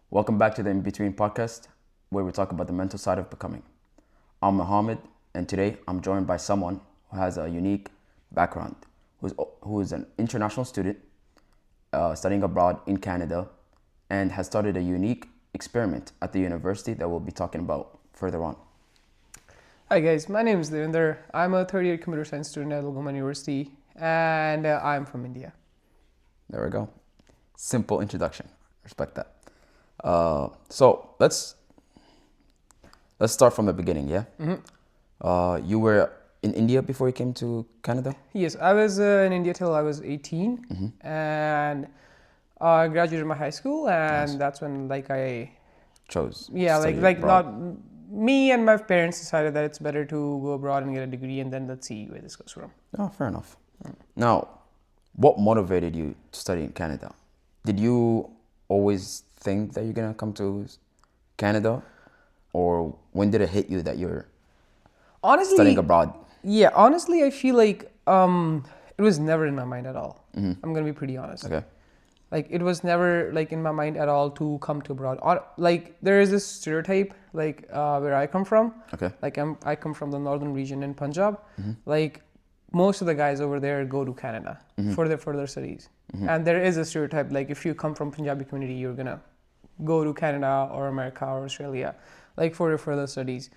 Welcome back to the In Between podcast, where we talk about the mental side of becoming. I'm Mohamed, and today I'm joined by someone who has a unique background, who is an international student studying abroad in Canada, and has started a unique experiment at the university that we'll be talking about further on. Hi guys, my name is Devender. I'm a third year computer science student at Algoma University and I'm from India. There we go. Simple introduction. Respect that. So let's start from the beginning, yeah? You were in India before you came to Canada? Yes, I was in India till I was 18 and I graduated my high school and Nice. that's when I Chose. yeah study like abroad. not me and my parents decided that it's better to go abroad and get a degree and then let's see where this goes from. Oh, fair enough. Now, what motivated you to study in Canada? Did you always think that you're gonna come to Canada, or when did it hit you that you're Honestly, studying abroad? yeah, honestly I feel like it was never in my mind at all. I'm gonna be pretty honest. Okay. Like it was never like in my mind at all to come to abroad. Like there is this stereotype where I come from. Okay. Like I come from the northern region in Punjab. Like most of the guys over there go to Canada for their further studies. And there is a stereotype like if you come from Punjabi community, you're gonna go to Canada or America or Australia, like for your further studies.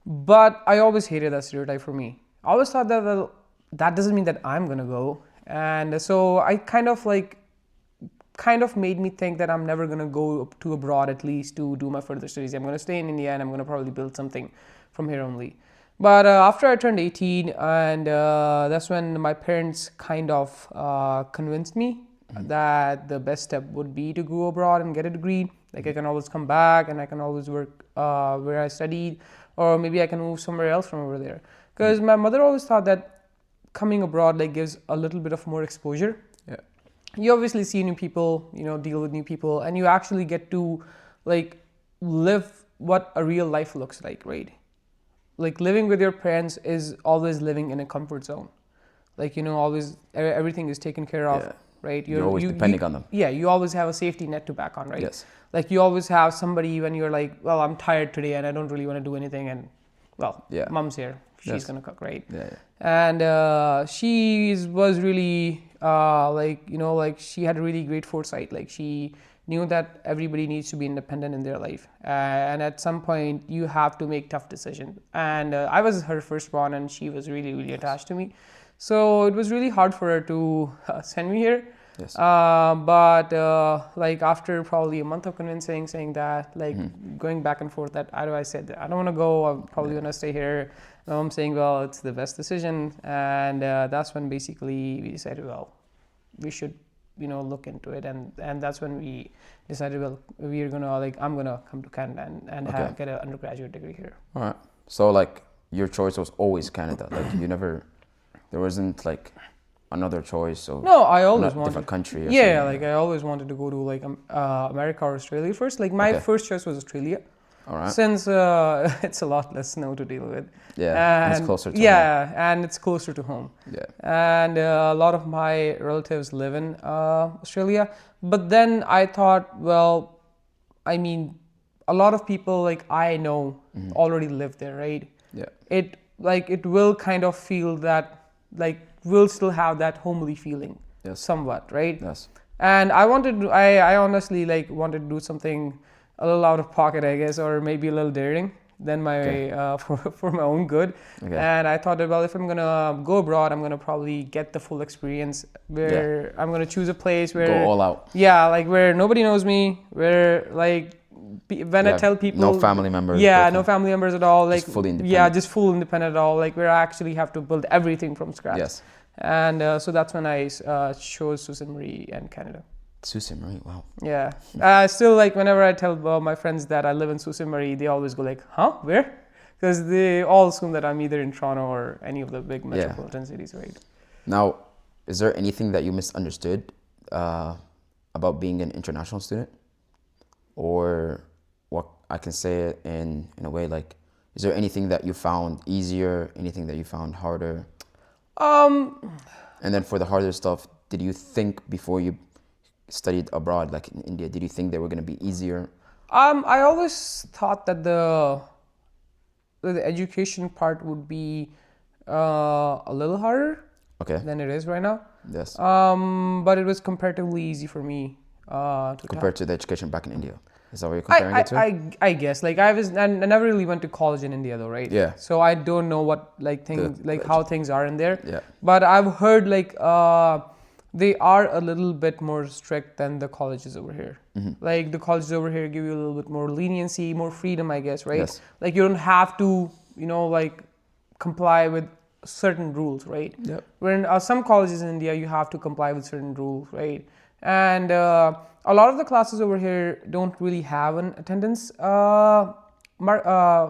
But I always hated that stereotype for me. I always thought that well, that doesn't mean that I'm gonna go. And so I kind of made me think that I'm never going to go to abroad at least to do my further studies. I'm going to stay in India and I'm going to probably build something from here only. But after I turned 18 and that's when my parents kind of convinced me that the best step would be to go abroad and get a degree. Like I can always come back and I can always work where I studied, or maybe I can move somewhere else from over there. Because my mother always thought that coming abroad gives a little bit of more exposure. Yeah. You obviously see new people, deal with new people, and you actually get to live what a real life looks like, right? Like living with your parents is always living in a comfort zone. Always everything is taken care of, Yeah. right? You're always depending on them. Yeah, you always have a safety net to back on, right? Yes. Like you always have somebody when you're like, well, I'm tired today and I don't really want to do anything, and Yeah. mom's here, she's Yes. gonna cook, right? Yeah. And she was really she had a really great foresight. Like she knew that everybody needs to be independent in their life, and at some point you have to make tough decisions. And I was her firstborn and she was really, really attached to me, so it was really hard for her to send me here. Yes. But after probably a month of convincing, saying that going back and forth, that I said that I don't want to go, I'm probably going to stay here. I'm saying, well, it's the best decision. And that's when basically we decided, well, we should, look into it. And that's when we decided, well, we're going to I'm going to come to Canada and Okay. get an undergraduate degree here. All right. So your choice was always Canada. There wasn't another choice. So No, I always not wanted different country. Or Yeah, something. I always wanted to go to America or Australia first. Like my Okay. first choice was Australia, All right. since it's a lot less snow to deal with. Yeah. And it's closer to and it's closer to home. home. Yeah. And a lot of my relatives live in Australia. But then I thought, well, I mean, a lot of people I know already live there, right? Yeah. It will kind of feel that we'll still have that homely feeling. Yes. Somewhat, right? Yes. And I honestly wanted to do something a little out of pocket, I guess, or maybe a little daring than for my own good. Okay. And I thought, well, if I'm gonna go abroad, I'm gonna probably get the full experience where I'm gonna choose a place where Go all out. Yeah, where nobody knows me, where when I tell people, no family members. yeah, no family members at all, Just fully independent. yeah, just full independent at all, where I actually have to build everything from scratch. Yes. And so that's when I chose Sault Ste. Marie and Canada. Sault Ste. Marie. Wow. Yeah. Still, whenever I tell my friends that I live in Sault Ste. Marie, they always go huh? Where? Because they all assume that I'm either in Toronto or any of the big metropolitan cities, right? Now, is there anything that you misunderstood about being an international student? Or what I can say it in a way is there anything that you found easier, anything that you found harder? And then for the harder stuff, did you think before you studied abroad, like in India, did you think they were going to be easier I always thought that the education part would be a little harder Okay. than it is right now. Yes. But it was comparatively easy for me to Compared to the education back in India. Is that what you're comparing it to? I guess like I never really went to college in India though, right? Yeah. So I don't know what like things how things are in there. Yeah. But I've heard like they are a little bit more strict than the colleges over here. Like the colleges over here give you a little bit more leniency, more freedom, I guess, right? Yes. Like you don't have to, like comply with certain rules, right? Yep. When some colleges in India, you have to comply with certain rules, right? And a lot of the classes over here don't really have an attendance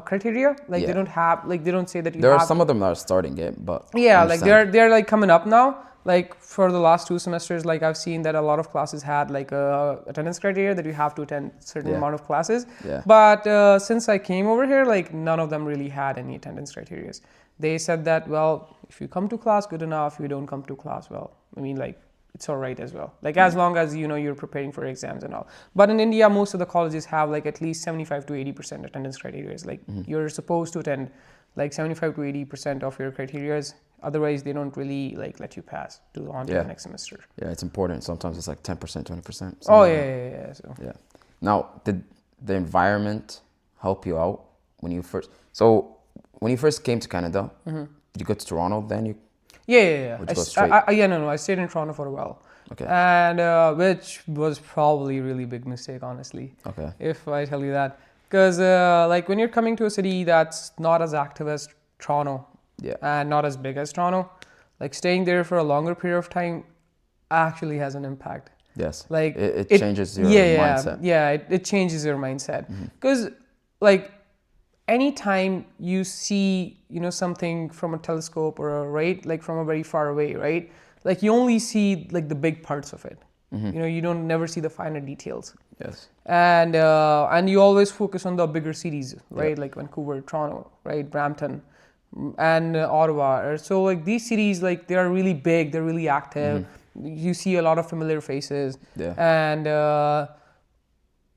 criteria. Like they don't have, like they don't say that you. There are some of them that are starting it, but yeah, like they're like coming up now. Like for the last 2 semesters, like I've seen that a lot of classes had like a attendance criteria that you have to attend certain amount of classes. Yeah. But since I came over here, like none of them really had any attendance criteria. They said that, well, if you come to class, good enough. If you don't come to class, well, I mean, like it's all right as well. Like as long as you're preparing for exams and all. But in India, most of the colleges have like at least 75 to 80% attendance criteria. Like you're supposed to attend like 75 to 80% of your criterias. Otherwise, they don't really like let you pass on to the next semester. Yeah, it's important. Sometimes it's like 10%, 20%. Oh yeah. So. Yeah. Now, did the environment help you out when you first? So when you first came to Canada, did you go to Toronto then? Yeah. Or did you go straight? No. I stayed in Toronto for a while. Okay. And which was probably a really big mistake, honestly. Okay. If I tell you that, because like when you're coming to a city that's not as active as Toronto. Yeah. And not as big as Toronto, like staying there for a longer period of time actually has an impact. Yes. Like it changes your mindset. Yeah, it changes your mindset. Because like anytime you see, something from a telescope or like from a very far away, right? Like you only see like the big parts of it. You don't never see the finer details. Yes. And you always focus on the bigger cities, right? Like Vancouver, Toronto, right? Brampton. And Ottawa. So like these cities, like they are really big, they're really active. You see a lot of familiar faces. Yeah. And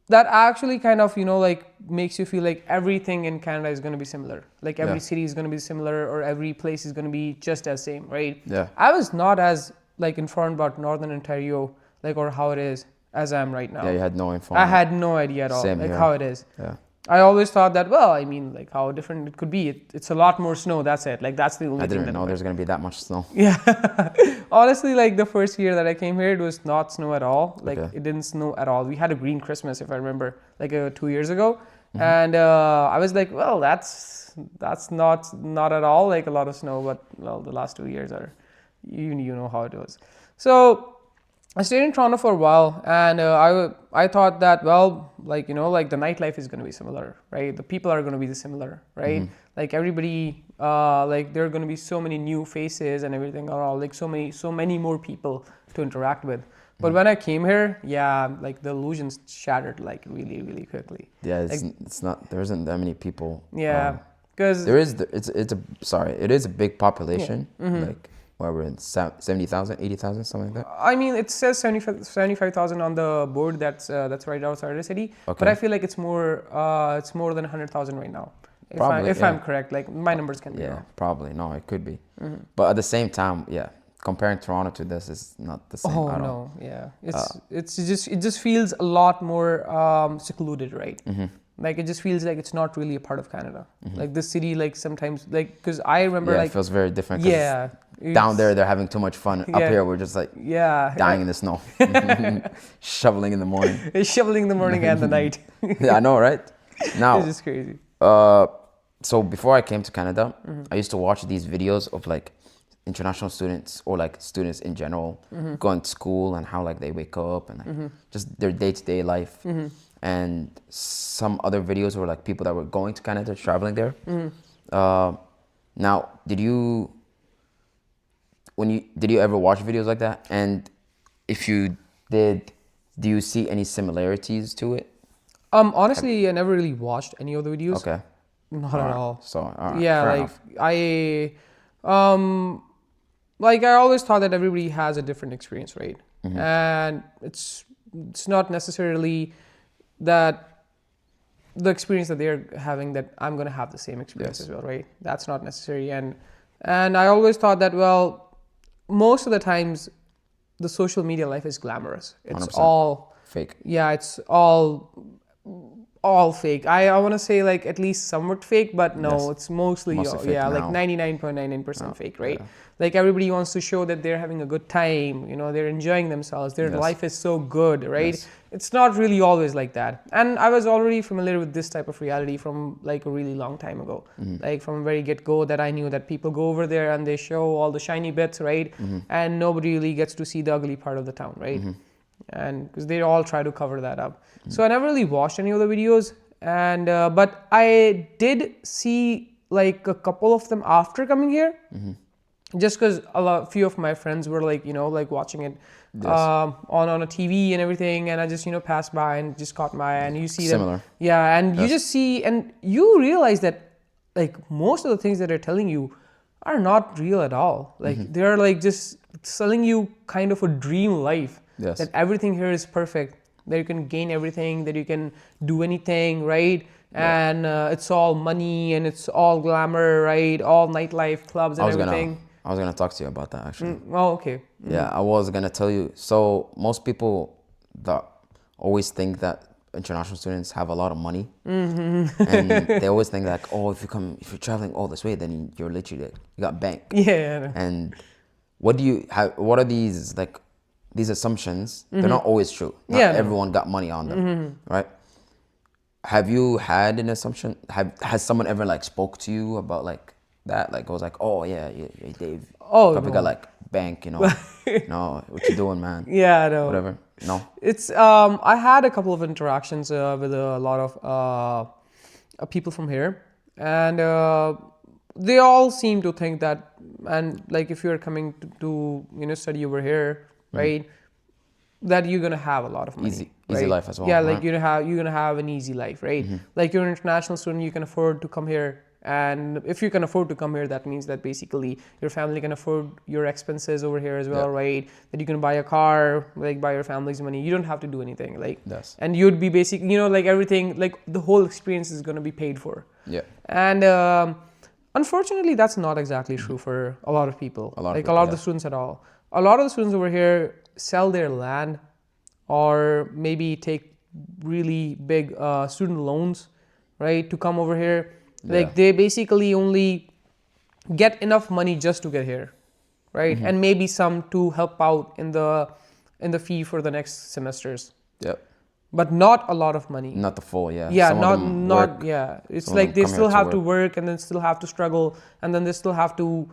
that actually kind of, like makes you feel like everything in Canada is going to be similar. Like every city is going to be similar, or every place is going to be just as same, right? Yeah. I was not as like informed about Northern Ontario, like, or how it is as I am right now. Yeah, you had no information. I had no idea at all, Same like here. how it is. Yeah. I always thought that, well, I mean, like how different it could be. It's a lot more snow. That's it. Like that's the only thing. I didn't know there's gonna be that much snow. Yeah, honestly, like the first year that I came here, it was not snow at all. Like it didn't snow at all. We had a green Christmas, if I remember, like 2 years ago, and I was like, well, that's not at all like a lot of snow. But well, the last 2 years are, you know how it was. So I stayed in Toronto for a while, and I thought that, well, like, like the nightlife is going to be similar, right? The people are going to be similar, right? Like everybody, like there are going to be so many new faces and everything, or all like so many more people to interact with. But when I came here, like the illusions shattered like really, really quickly. Yeah, like, it's not, there isn't that many people. Yeah, because there is, it is a big population, like. Where we're in 70,000, 80,000, something like that. I mean, it says 75,000 on the board. That's right outside the city. Okay. But I feel like it's more than 100,000 right now. If I'm correct, like my numbers can be wrong. Probably. No, it could be. But at the same time, comparing Toronto to this is not the same at all. Oh no, yeah. It just feels a lot more secluded, right? Like it just feels like it's not really a part of Canada. Like this city, like sometimes, like because I remember, like it feels very different. Yeah. Down there, they're having too much fun. Up here, we're just like dying in the snow, shoveling in the morning. Shoveling in the morning and the night. Yeah, I know, right? Now, it's just crazy. So before I came to Canada, I used to watch these videos of like international students or like students in general going to school and how like they wake up and like just their day-to-day life. And some other videos were like people that were going to Canada, traveling there. Now, did you ever watch videos like that? And if you did, do you see any similarities to it? Honestly, I never really watched any of the videos. Okay. Not at all. So, yeah, like enough. I always thought that everybody has a different experience, right? And it's not necessarily that the experience that they're having, that I'm going to have the same experience Yes. as well, right? That's not necessary. And I always thought that, well, most of the times the social media life is glamorous. It's 100%. all Fake. yeah, it's all fake. I want to say like at least somewhat fake, but no, Yes. it's mostly Mostly fake like now. 99.99% fake, right? Yeah. Like everybody wants to show that they're having a good time, they're enjoying themselves, their Yes. life is so good, right? Yes. It's not really always like that. And I was already familiar with this type of reality from like a really long time ago. Like from very get-go, that I knew that people go over there and they show all the shiny bits, right? And nobody really gets to see the ugly part of the town, right? And because they all try to cover that up. So I never really watched any of the videos, and but I did see like a couple of them after coming here, just because few of my friends were like like watching it on a TV and everything, and I just passed by and just caught my eye, and you see Similar. them, yeah, and you just see and you realize that like most of the things that they're telling you are not real at all. Like they're like just selling you kind of a dream life. Yes. That everything here is perfect, that you can gain everything, that you can do anything, right? Yeah. And it's all money and it's all glamour, right? All nightlife clubs and everything. I was gonna talk to you about that actually. Oh, okay. Yeah, I was gonna tell you. So most people that always think that international students have a lot of money, and they always think like, oh, if you're traveling all this way, then you're literally like, you got bank. Yeah. I know. And what are these like? These assumptions, they're not always true. Not Yeah, no. everyone got money on them, right? Have you had an assumption? Has someone ever like spoke to you about like that? Like was like, oh yeah, Dave, Oh, probably no. got like bank, no, what you doing, man? Yeah, no. Whatever. No. It's I had a couple of interactions with a lot of people from here, and they all seem to think that, and like if you're coming to study over here, right, that you're gonna have a lot of money, Easy right? life as well, Yeah, like right? you're gonna have an easy life, right? Like you're an international student, you can afford to come here, and if you can afford to come here, that means that basically your family can afford your expenses over here as well, Yeah. right? That you can buy a car, like by your family's money. You don't have to do anything, like, Yes. and you'd be basically, like everything, like the whole experience is gonna be paid for. Yeah. And unfortunately, that's not exactly true for a lot of people. A lot of like people, a lot of yeah. the students at all. A lot of the students over here sell their land, or maybe take really big student loans, right, to come over here. Like Yeah. they basically only get enough money just to get here, right, and maybe some to help out in the fee for the next semesters, Yep. but not a lot of money. Not the full, yeah. Yeah, Some of not them not work. yeah. It's Some of like them they come still here to have to work, and then still have to struggle, and then they still have to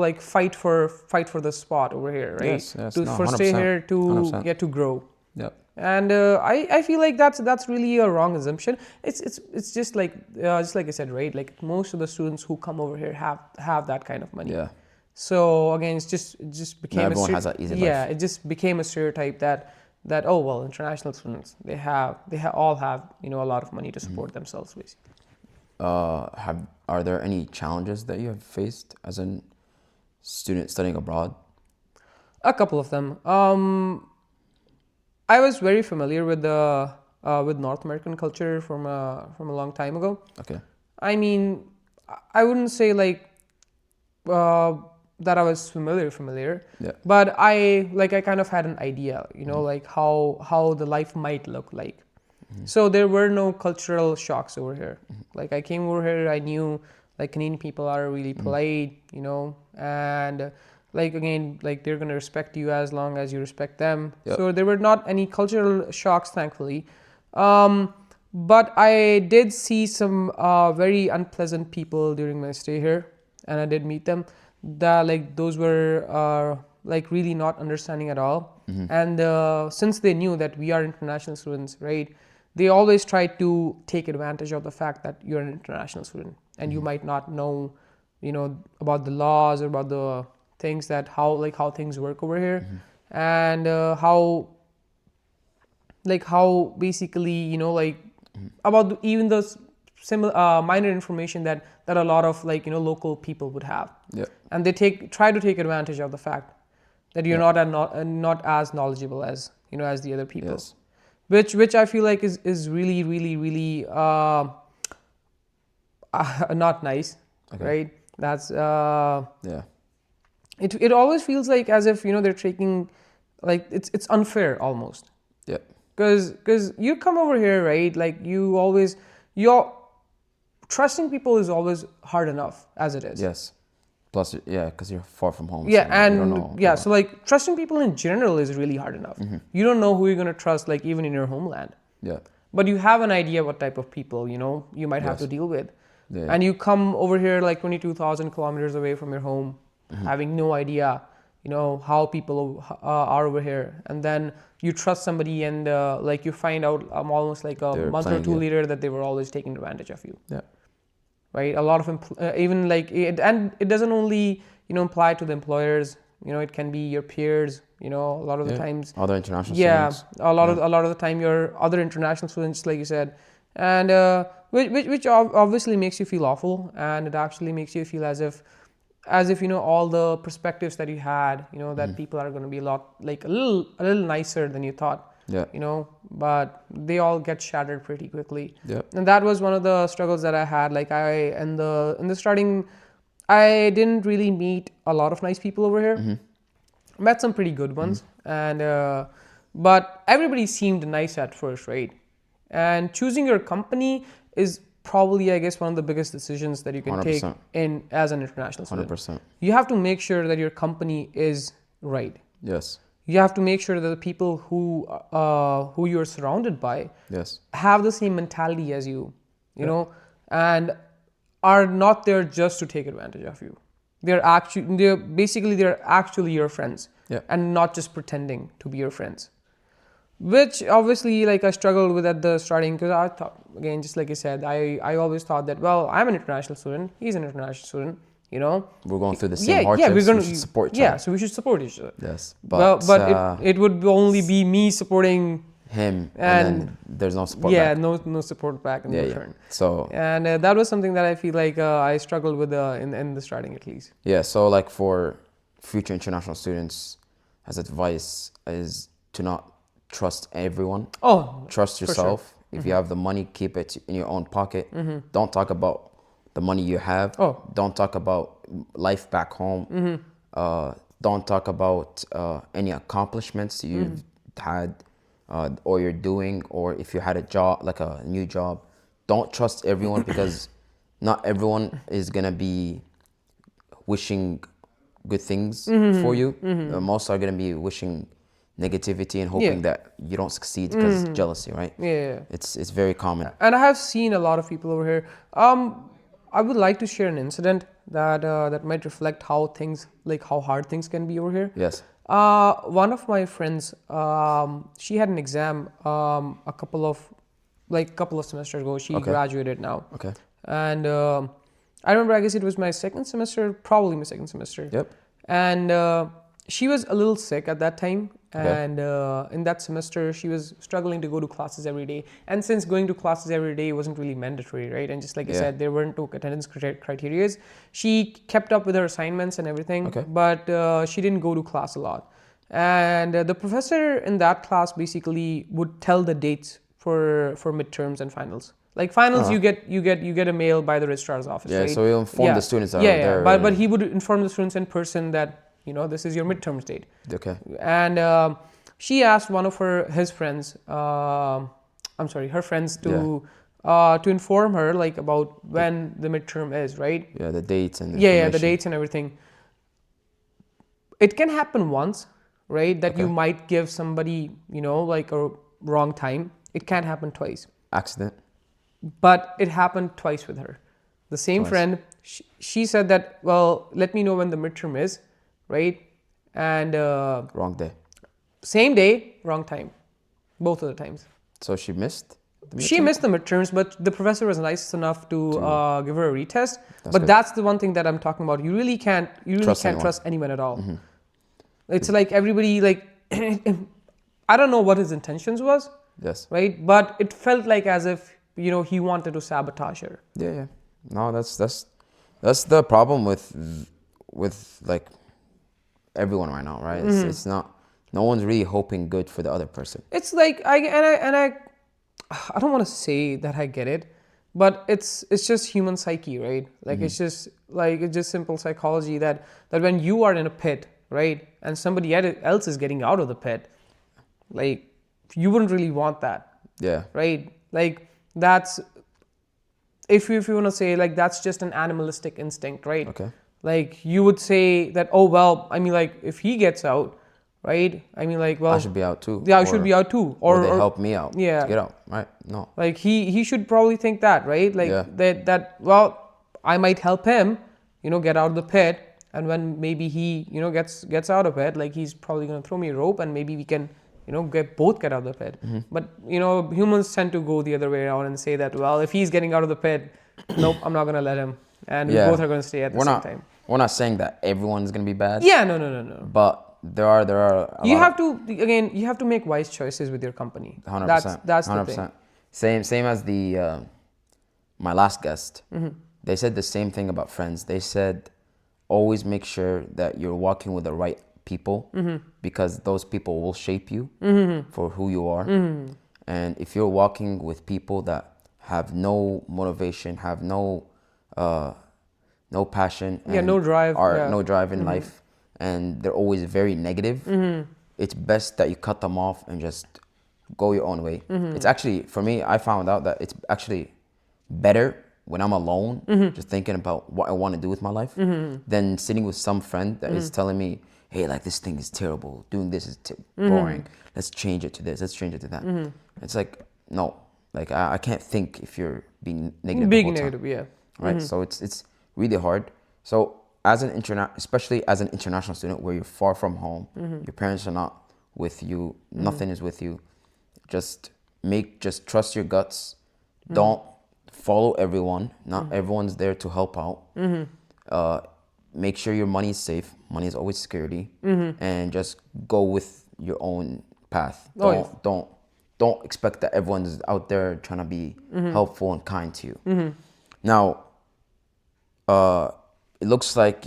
like fight for the spot over here, right? Yes, to no, for stay 100%, here to 100%. get to grow. Yep. And I feel like that's really a wrong assumption. It's just like I said, right? Like most of the students who come over here have that kind of money. Yeah. So again, it just became everyone has that easy yeah, life. it just became a stereotype that oh well, international students they all have a lot of money to support themselves basically. Are there any challenges that you have faced as a student studying abroad? A couple of them. I was very familiar with North American culture from a long time ago. Okay. I mean, I wouldn't say like that I was familiar, Yeah. but I kind of had an idea, like how the life might look like. So there were no cultural shocks over here. Like I came over here, I knew like Canadian people are really polite, and like again, like they're gonna respect you as long as you respect them. Yep. So there were not any cultural shocks, thankfully. But I did see some very unpleasant people during my stay here, and I did meet them. That like those were like really not understanding at all. And since they knew that we are international students, right? They always try to take advantage of the fact that you're an international student and you might not know, about the laws or about the things that how things work over here, and how basically about even the similar minor information that a lot of local people would have. Yeah. And they try to take advantage of the fact that you're not as knowledgeable as as the other people. Yes. which I feel like is really, really, really not nice, right? That's Yeah. It always feels like as if they're taking, like it's unfair almost. Yeah. Because you come over here, right? Like you're trusting people is always hard enough as it is. Yes. Plus, yeah, because you're far from home. Yeah, so you don't and know yeah, so like trusting people in general is really hard enough. You don't know who you're gonna trust, like even in your homeland. Yeah. But you have an idea what type of people you might have to deal with. Yeah. And you come over here like 22,000 kilometers away from your home, having no idea how people are over here, and then you trust somebody and like you find out almost like a They're month or two playing, later that they were always taking advantage of you. Yeah. Right, a lot of even like it, and it doesn't only apply to the employers. It can be your peers. A lot of the times other international students. students. A lot of the time your other international students, like you said, and which obviously makes you feel awful, and it actually makes you feel as if all the perspectives that you had, that people are going to be a little nicer than you thought. Yeah. But they all get shattered pretty quickly. Yeah. And that was one of the struggles that I had. Like in the starting, I didn't really meet a lot of nice people over here. Met some pretty good ones, and but everybody seemed nice at first, right? And choosing your company is probably, I guess, one of the biggest decisions that you can 100%. take as an international student. 100%. You have to make sure that your company is right. Yes. You have to make sure that the people who you're surrounded by Yes. have the same mentality as you, and are not there just to take advantage of you. They're actually your friends, and not just pretending to be your friends. Which obviously, like, I struggled with at the starting, because I thought, again, just like I said, I always thought that, well, I'm an international student, he's an international student, We're going through the same hardships. we're gonna we should support each other. Yeah, so we should support each other. Yes, But it would only be me supporting him, and then there's no support. Yeah, back. no support back in return. So and that was something that I feel like I struggled with in the starting, at least. Yeah, so like for future international students, as advice is to not trust everyone. Trust yourself. Sure. If you have the money, keep it in your own pocket. Don't talk about the money you have. Don't talk about life back home. Don't talk about any accomplishments you've had or you're doing, or if you had a job, like a new job. Don't trust everyone because not everyone is gonna be wishing good things for you. Most are gonna be wishing negativity and hoping that you don't succeed because jealousy, right? Yeah. It's very common. And I have seen a lot of people over here. I would like to share an incident that might reflect how hard things can be over here. Yes. One of my friends, she had an exam a couple of semesters ago. She graduated now. Okay. And I remember, I guess it was my second semester, probably my second semester. Yep. And she was a little sick at that time. And in that semester, she was struggling to go to classes every day. And since going to classes every day wasn't really mandatory, right? And just like I said, there weren't no attendance criteria. She kept up with her assignments and everything, but she didn't go to class a lot. And the professor in that class basically would tell the dates for midterms and finals. Like finals, you get a mail by the registrar's office. Yeah, right? so he'll inform the students that are there. But he would inform the students in person that this is your midterms date. Okay. And she asked one of her friends to inform her like about when the midterm is, right? Yeah, the dates and the dates and everything. It can happen once, right? That you might give somebody, like a wrong time. It can't happen twice. Accident. But it happened twice with her. The same friend, she said that, well, let me know when the midterm is, right? And wrong day. Same day, wrong time. Both of the times. So she missed the midterm? She missed the midterms, but the professor was nice enough to give her a retest. But good. that's the one thing that I'm talking about. You really can't trust anyone at all. It's like everybody, like, I don't know what his intentions was. Yes. Right? But it felt like as if, he wanted to sabotage her. Yeah. No, that's the problem with like everyone right now, right? It's not No one's really hoping good for the other person. It's like I don't want to say that I get it, but it's just human psyche, right? Like it's just simple psychology that when you are in a pit, right, and somebody else is getting out of the pit, like you wouldn't really want that, Yeah. right? Like that's if you want to say like that's just an animalistic instinct, right? Okay. Like you would say that, oh well, I mean like if he gets out, right? I mean like well I should be out too. yeah, I should be out too. Or they help me out yeah. to get out, right? No. Like he should probably think that, right? Like Yeah. that well, I might help him, get out of the pit, and when maybe he, gets out of it, like he's probably gonna throw me a rope and maybe we can, get out of the pit. But humans tend to go the other way around and say that, well, if he's getting out of the pit, nope, I'm not gonna let him. And we both are gonna stay at the same time. We're not saying that everyone's gonna be bad. Yeah, no. But there are you have to make wise choices with your company. 100%. That's 100%. the thing. Same as the my last guest. They said the same thing about friends. They said always make sure that you're walking with the right people because those people will shape you for who you are. And if you're walking with people that have no motivation, have no passion, and no drive, no drive in life, and they're always very negative, it's best that you cut them off and just go your own way. It's actually, for me, I found out that it's actually better when I'm alone, just thinking about what I want to do with my life, than sitting with some friend that is telling me, hey, like this thing is terrible, doing this is boring, let's change it to this, let's change it to that. It's like, no, like I can't think if you're being negative the whole time. Yeah. Right, so it's really hard. So as especially as an international student where you're far from home, your parents are not with you, nothing is with you, just trust your guts. Don't follow everyone. Not everyone's there to help out. Make sure your money is safe. Money is always security, and just go with your own path. Don't expect that everyone's out there trying to be helpful and kind to you. Now, it looks like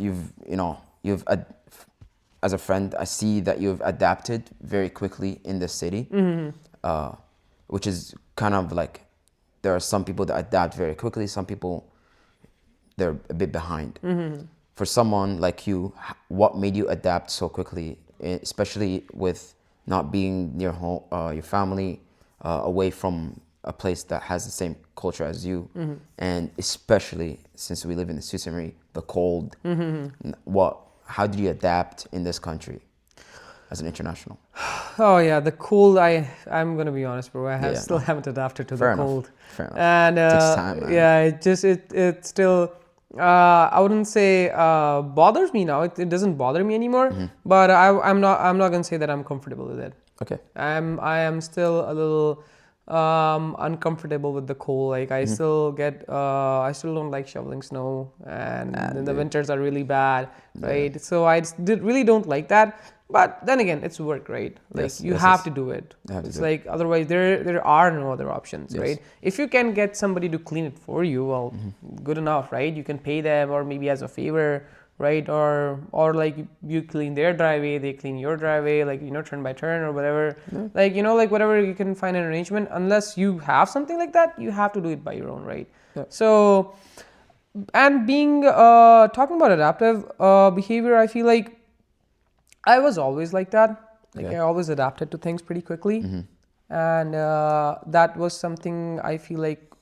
as a friend, I see that you've adapted very quickly in the city, which is kind of like, there are some people that adapt very quickly. Some people, they're a bit behind. For someone like you, what made you adapt so quickly, especially with not being near home, your family, away from a place that has the same culture as you, and especially since we live in the Sussex, the cold. How did you adapt in this country as an international? Oh yeah, the cold. I'm gonna be honest, bro. I still haven't adapted to the cold. Fair enough. And it takes time, man. Yeah, it still. I wouldn't say bothers me now. It doesn't bother me anymore. But I'm not gonna say that I'm comfortable with it. Okay. I am still a little uncomfortable with the cold. Like I still don't like shoveling snow, and then the winters are really bad, right? So I really don't like that. But then again, it's work, right? Like you have to do it. It's like otherwise there are no other options, right? If you can get somebody to clean it for you, well, good enough, right? You can pay them, or maybe as a favor, right? Or like you clean their driveway, they clean your driveway, like turn by turn or whatever. Like like whatever, you can find an arrangement. Unless you have something like that, you have to do it by your own, right? So, and being talking about adaptive behavior, I feel like I was always like that. Like I always adapted to things pretty quickly, and that was something I feel like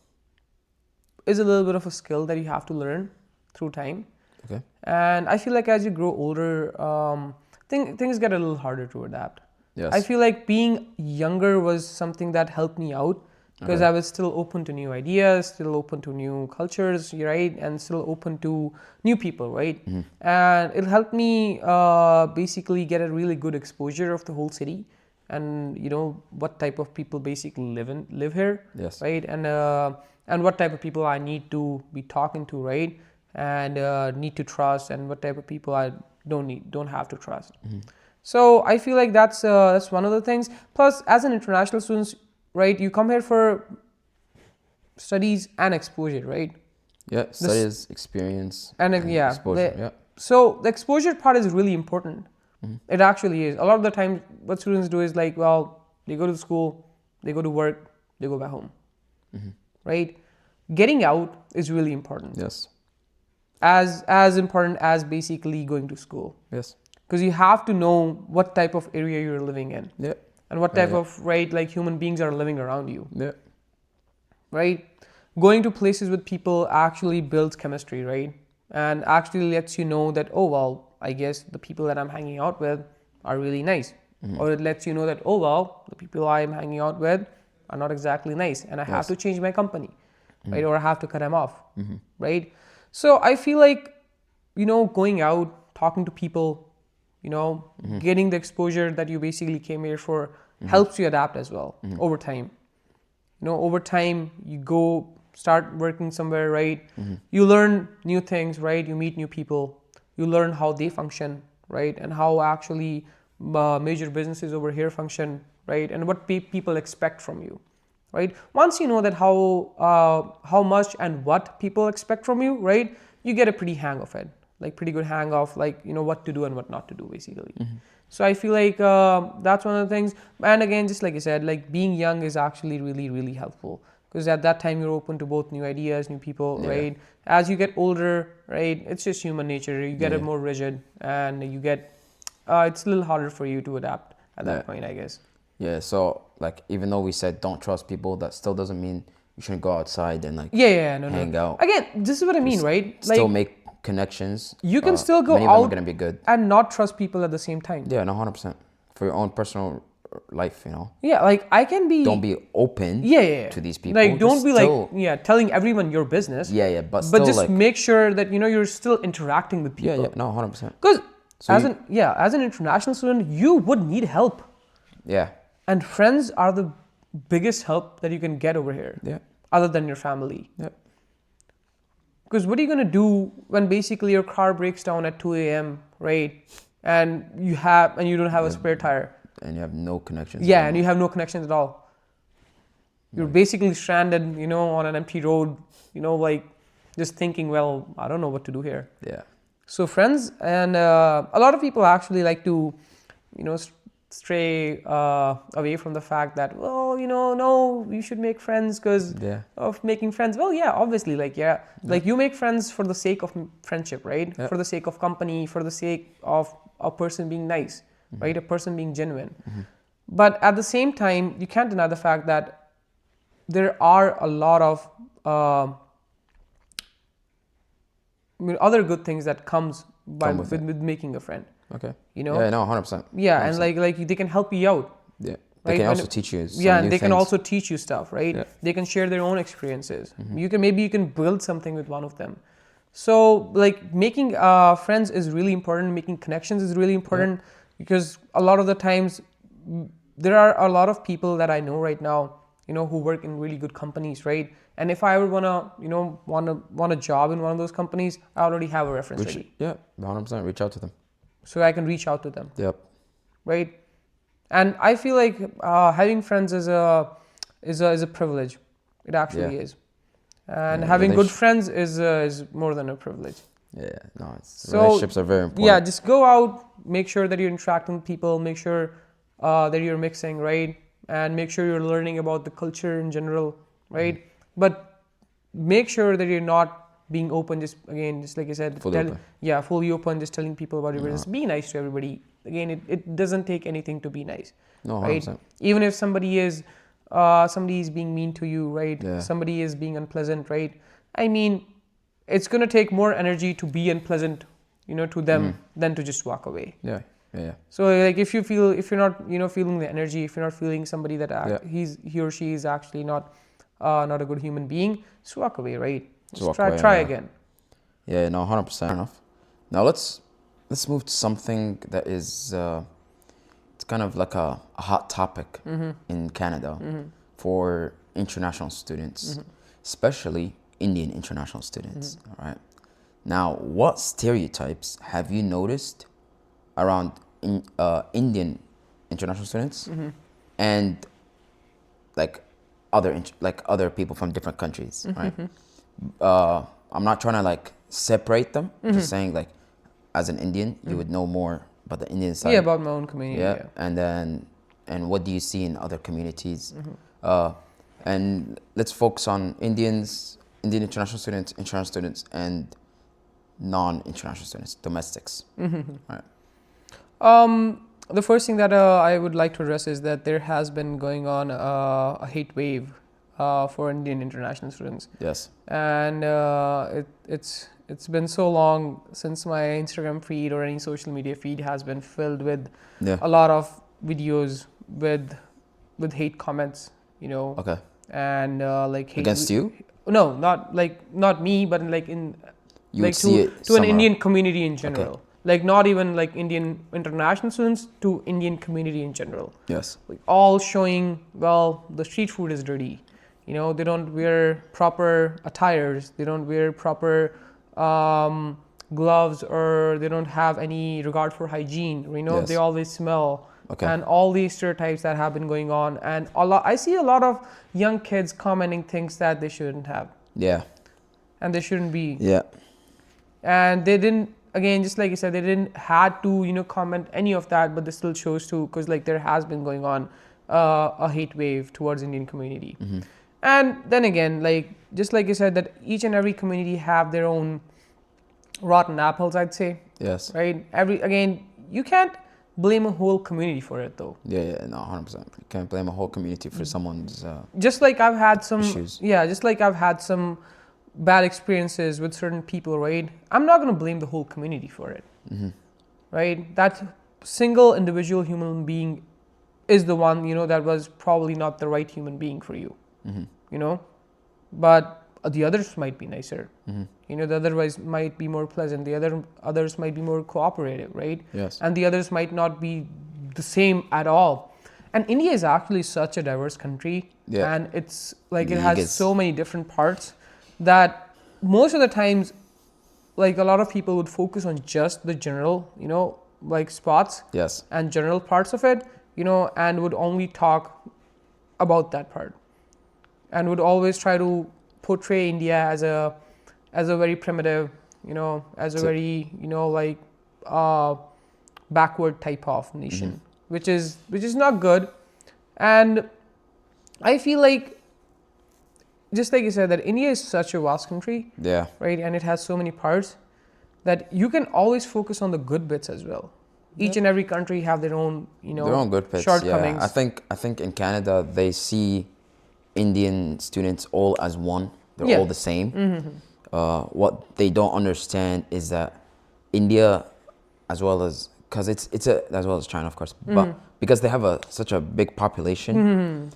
is a little bit of a skill that you have to learn through time. Okay. And I feel like as you grow older, things get a little harder to adapt. Yes. I feel like being younger was something that helped me out because I was still open to new ideas, still open to new cultures, right? And still open to new people, right? And it helped me basically get a really good exposure of the whole city and, what type of people basically live here, right? And what type of people I need to be talking to, right? And need to trust, and what type of people I don't have to trust. So I feel like that's one of the things. Plus, as an international student, right, you come here for studies and exposure, right? Yeah, studies, experience, and exposure. So the exposure part is really important It actually is. A lot of the time, what students do is like, well, they go to school, they go to work, they go back home, right? Getting out is really important. Yes. As important as basically going to school. Yes. Because you have to know what type of area you're living in. Yeah. And what type of, right, like human beings are living around you. Yeah. Right? Going to places with people actually builds chemistry, right? And actually lets you know that, oh, well, I guess the people that I'm hanging out with are really nice. Or it lets you know that, oh, well, the people I'm hanging out with are not exactly nice. And I have to change my company, right? Or I have to cut them off, right? So I feel like, going out, talking to people, getting the exposure that you basically came here for helps you adapt as well over time. Over time, you go start working somewhere, right? You learn new things, right? You meet new people. You learn how they function, right? And how actually major businesses over here function, right? And what people expect from you, right? Once you know that how much and what people expect from you, right? You get a pretty hang of it, like pretty good hang of like, what to do and what not to do basically. So I feel like that's one of the things. And again, just like I said, like being young is actually really, really helpful because at that time you're open to both new ideas, new people, right? As you get older, right, it's just human nature. You get more rigid and you get, it's a little harder for you to adapt at that point, I guess. Yeah, so like even though we said don't trust people, that still doesn't mean you shouldn't go outside and like hang out. Again, this is what I mean, right? Still like, make connections. You can still go many of them out are gonna be good. and not trust people at the same time. Yeah, no, 100%. For your own personal life, Yeah, like I can be. Don't be open. To these people. Like don't be still, like telling everyone your business. Yeah, but still just like, make sure that you're still interacting with people. Yeah, no, 100%. Because as an international student, you would need help. Yeah. And friends are the biggest help that you can get over here. Yeah. Other than your family. Yeah. Because what are you going to do when basically your car breaks down at 2 a.m., right? And you don't have a spare tire. And you have no connections. Yeah, and you have no connections at all. You're basically stranded, on an empty road, like just thinking, well, I don't know what to do here. Yeah. So friends, and a lot of people actually like to, stray away from the fact that, well, no, you should make friends because of making friends. Well, yeah, obviously, like you make friends for the sake of friendship, right? For the sake of company, for the sake of a person being nice, right? A person being genuine. But at the same time, you can't deny the fact that there are a lot of other good things that comes with making a friend. Okay. Yeah, no, 100%. Yeah, 100%. And like they can help you out. Yeah. They can also teach you some and new they things. can also teach you stuff, right? Yeah. They can share their own experiences. Maybe you can build something with one of them. So like making friends is really important. Making connections is really important because a lot of the times there are a lot of people that I know right now, who work in really good companies, right? And if I ever want a job in one of those companies, I already have a reference ready. Yeah, 100%. Reach out to them. So I can reach out to them. Yep. Right. And I feel like having friends is a privilege. It actually is. And having good friends is more than a privilege. Yeah, no, relationships are very important. Yeah, just go out, make sure that you're interacting with people, make sure that you're mixing, right? And make sure you're learning about the culture in general, right? But make sure that you're not being open, just like I said, fully open, just telling people about your business. Be nice to everybody. Again, it doesn't take anything to be nice. No, 100%. Right? Even if somebody is being mean to you, right? Yeah. Somebody is being unpleasant, right? I mean, it's gonna take more energy to be unpleasant, to them than to just walk away. Yeah. So like if you're not feeling the energy, if you're not feeling somebody that he or she is actually not a good human being, just walk away, right? Just try again. Yeah, no, 100% enough. Now let's move to something that is it's kind of like a hot topic in Canada for international students, especially Indian international students. All right. Now, what stereotypes have you noticed around Indian international students and like other people from different countries, right? I'm not trying to like separate them. Just saying like, as an Indian, you would know more about the Indian side. Yeah, about my own community. Yeah, Yeah. and what do you see in other communities? Mm-hmm. And let's focus on Indian international students, and non-international students, domestics. Mm-hmm. Right. The first thing that I would like to address is that there has been going on a hate wave for Indian international students. Yes. And it's been so long since my Instagram feed or any social media feed has been filled with a lot of videos with hate comments, you know. Okay. And like hate against you? No, not me, but like in You like would see it to an somewhere. Indian community in general. Okay. Like not even like Indian international students, to Indian community in general. Yes. Like all showing, well, the street food is dirty. You know, they don't wear proper attires. They don't wear proper gloves, or they don't have any regard for hygiene. You know, Yes. they always smell. Okay. And all these stereotypes that have been going on, and I see a lot of young kids commenting things that they shouldn't have, Yeah. and they shouldn't be. Yeah. And they didn't, again, just like you said, they didn't had to, you know, comment any of that, but they still chose to, because like there has been going on a hate wave towards Indian community. Mm-hmm. And then again, like just like you said, that each and every community have their own rotten apples, I'd say. Yes. Right. Again, you can't blame a whole community for it though. Yeah. No, 100%. You can't blame a whole community for someone's. Just like I've had some issues. Yeah, just like I've had some bad experiences with certain people, right? I'm not going to blame the whole community for it. Mm-hmm. Right? That single individual human being is the one, you know, that was probably not the right human being for you. Mm-hmm. You know, but the others might be nicer. Mm-hmm. You know, the otherwise might be more pleasant. The others might be more cooperative, right? Yes. And the others might not be the same at all. And India is actually such a diverse country, Yeah. and it's like it Yeah, has so many different parts that most of the times, like a lot of people would focus on just the general, you know, like spots Yes. and general parts of it, you know, and would only talk about that part, and would always try to portray India as a very primitive, you know, as a very, you know, like backward type of nation, Mm-hmm. which is not good. And I feel like, just like you said, that India is such a vast country, Yeah. right? And it has so many parts that you can always focus on the good bits as well. Each and every country have their own, you know, Their own good bits. shortcomings. Yeah. I think in Canada they see Indian students all as one. They're all the same. Mm-hmm. What they don't understand is that India, as well as as well as China, of course, but because they have such a big population,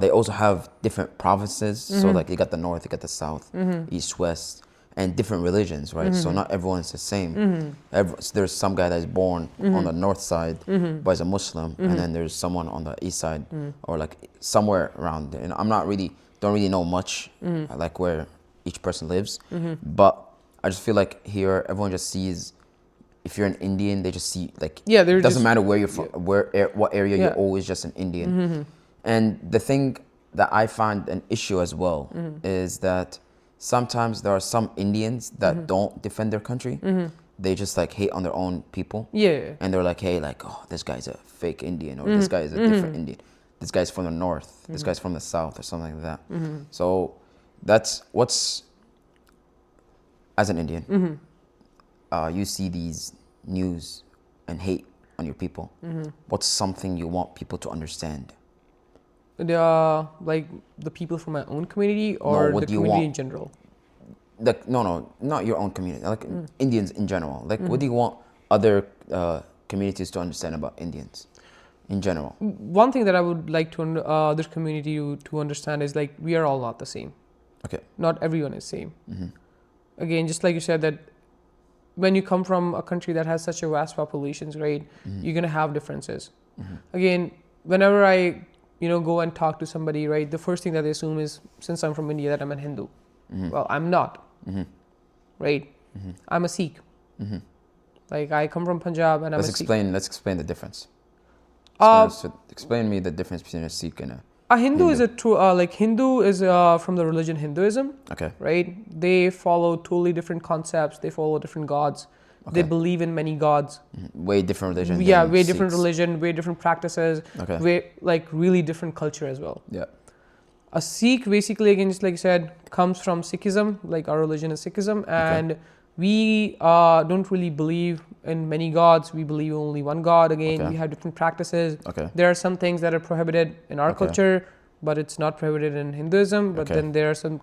they also have different provinces. So like you got the north, you got the south, east, west, and different religions, right? So not everyone's the same. So there's some guy that's born on the north side, but is a Muslim, and then there's someone on the east side, or like somewhere around there. And I'm don't really know much, like where each person lives, but I just feel like here everyone just sees. If you're an Indian, they just see like it doesn't matter where you're from, what area you're always just an Indian. And the thing that I find an issue as well is that sometimes there are some Indians that don't defend their country. They just like hate on their own people. Yeah. And they're like, hey, like, oh, this guy's a fake Indian, or this guy is a different Indian. This guy's from the north. This guy's from the south, or something like that. So that's what's, as an Indian, you see these news and hate on your people. What's something you want people to understand? Like the people from my own community, or the community in general? Like no, not your own community. Like Indians in general. Like what do you want other communities to understand about Indians in general? One thing that I would like to this community to understand is like we are all not the same. Okay. Not everyone is same. Again, just like you said, that when you come from a country that has such a vast populations, right, you're gonna have differences. Again, whenever I go and talk to somebody, right, the first thing that they assume is, since I'm from India, that I'm a Hindu. Well, I'm not. Right? I'm a Sikh. Like I come from Punjab and I'm a Sikh. Let's explain the difference. Explain me the difference between a Sikh and a Hindu is a true Hindu is from the religion Hinduism. Okay. Right? They follow totally different concepts. They follow different gods. They believe in many gods. Way different religion. Yeah, than way different Sikhs. religion, way different practices, Okay. way like really different culture as well. Yeah. A Sikh, basically, again, just like you said, comes from Sikhism. Like our religion is Sikhism, and we don't really believe in many gods. We believe only one God. Again, Okay. we have different practices. Okay. There are some things that are prohibited in our Okay. culture, but it's not prohibited in Hinduism. But Okay. then there are some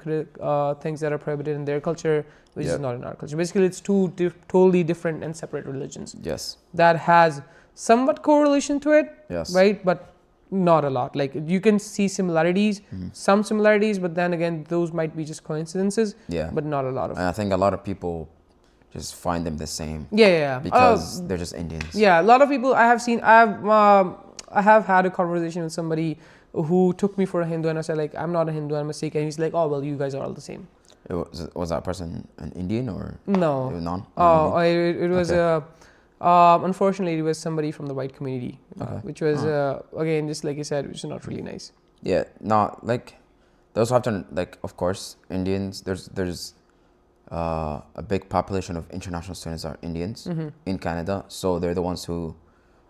things that are prohibited in their culture, which Yep. is not in our culture. Basically, it's two totally different and separate religions. Yes. That has somewhat correlation to it, Yes. right? But not a lot. Like you can see similarities, some similarities, but then again, those might be just coincidences, Yeah. but not a lot of. And I think a lot of people just find them the same Yeah. because they're just Indians. Yeah, a lot of people I have seen. I have had a conversation with somebody who took me for a Hindu, and I said like, I'm not a Hindu, I'm a Sikh, and he's like, oh well, you guys are all the same. Was that person an Indian or No. it was non? Oh, it was Okay. unfortunately, it was somebody from the white community, Okay. which was again, just like you said, which is not really nice. Yeah, no, like those have to like, of course, Indians. There's a big population of international students are Indians in Canada, so they're the ones who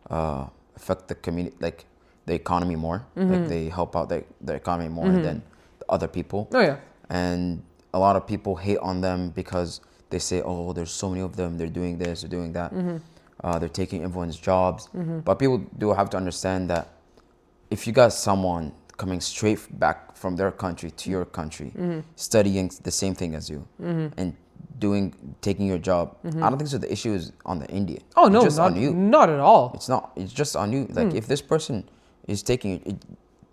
affect the community, like the economy more. Like they help out the economy more than the other people. Oh yeah. And a lot of people hate on them because they say, oh, there's so many of them. They're doing this, they're doing that. They're taking everyone's jobs. But people do have to understand that if you got someone coming straight back from their country to your country, studying the same thing as you, and taking your job, I don't think so. The issue is on the Indian. Oh no, it's just not on you. not at all. It's not. It's just on you. Like if this person is taking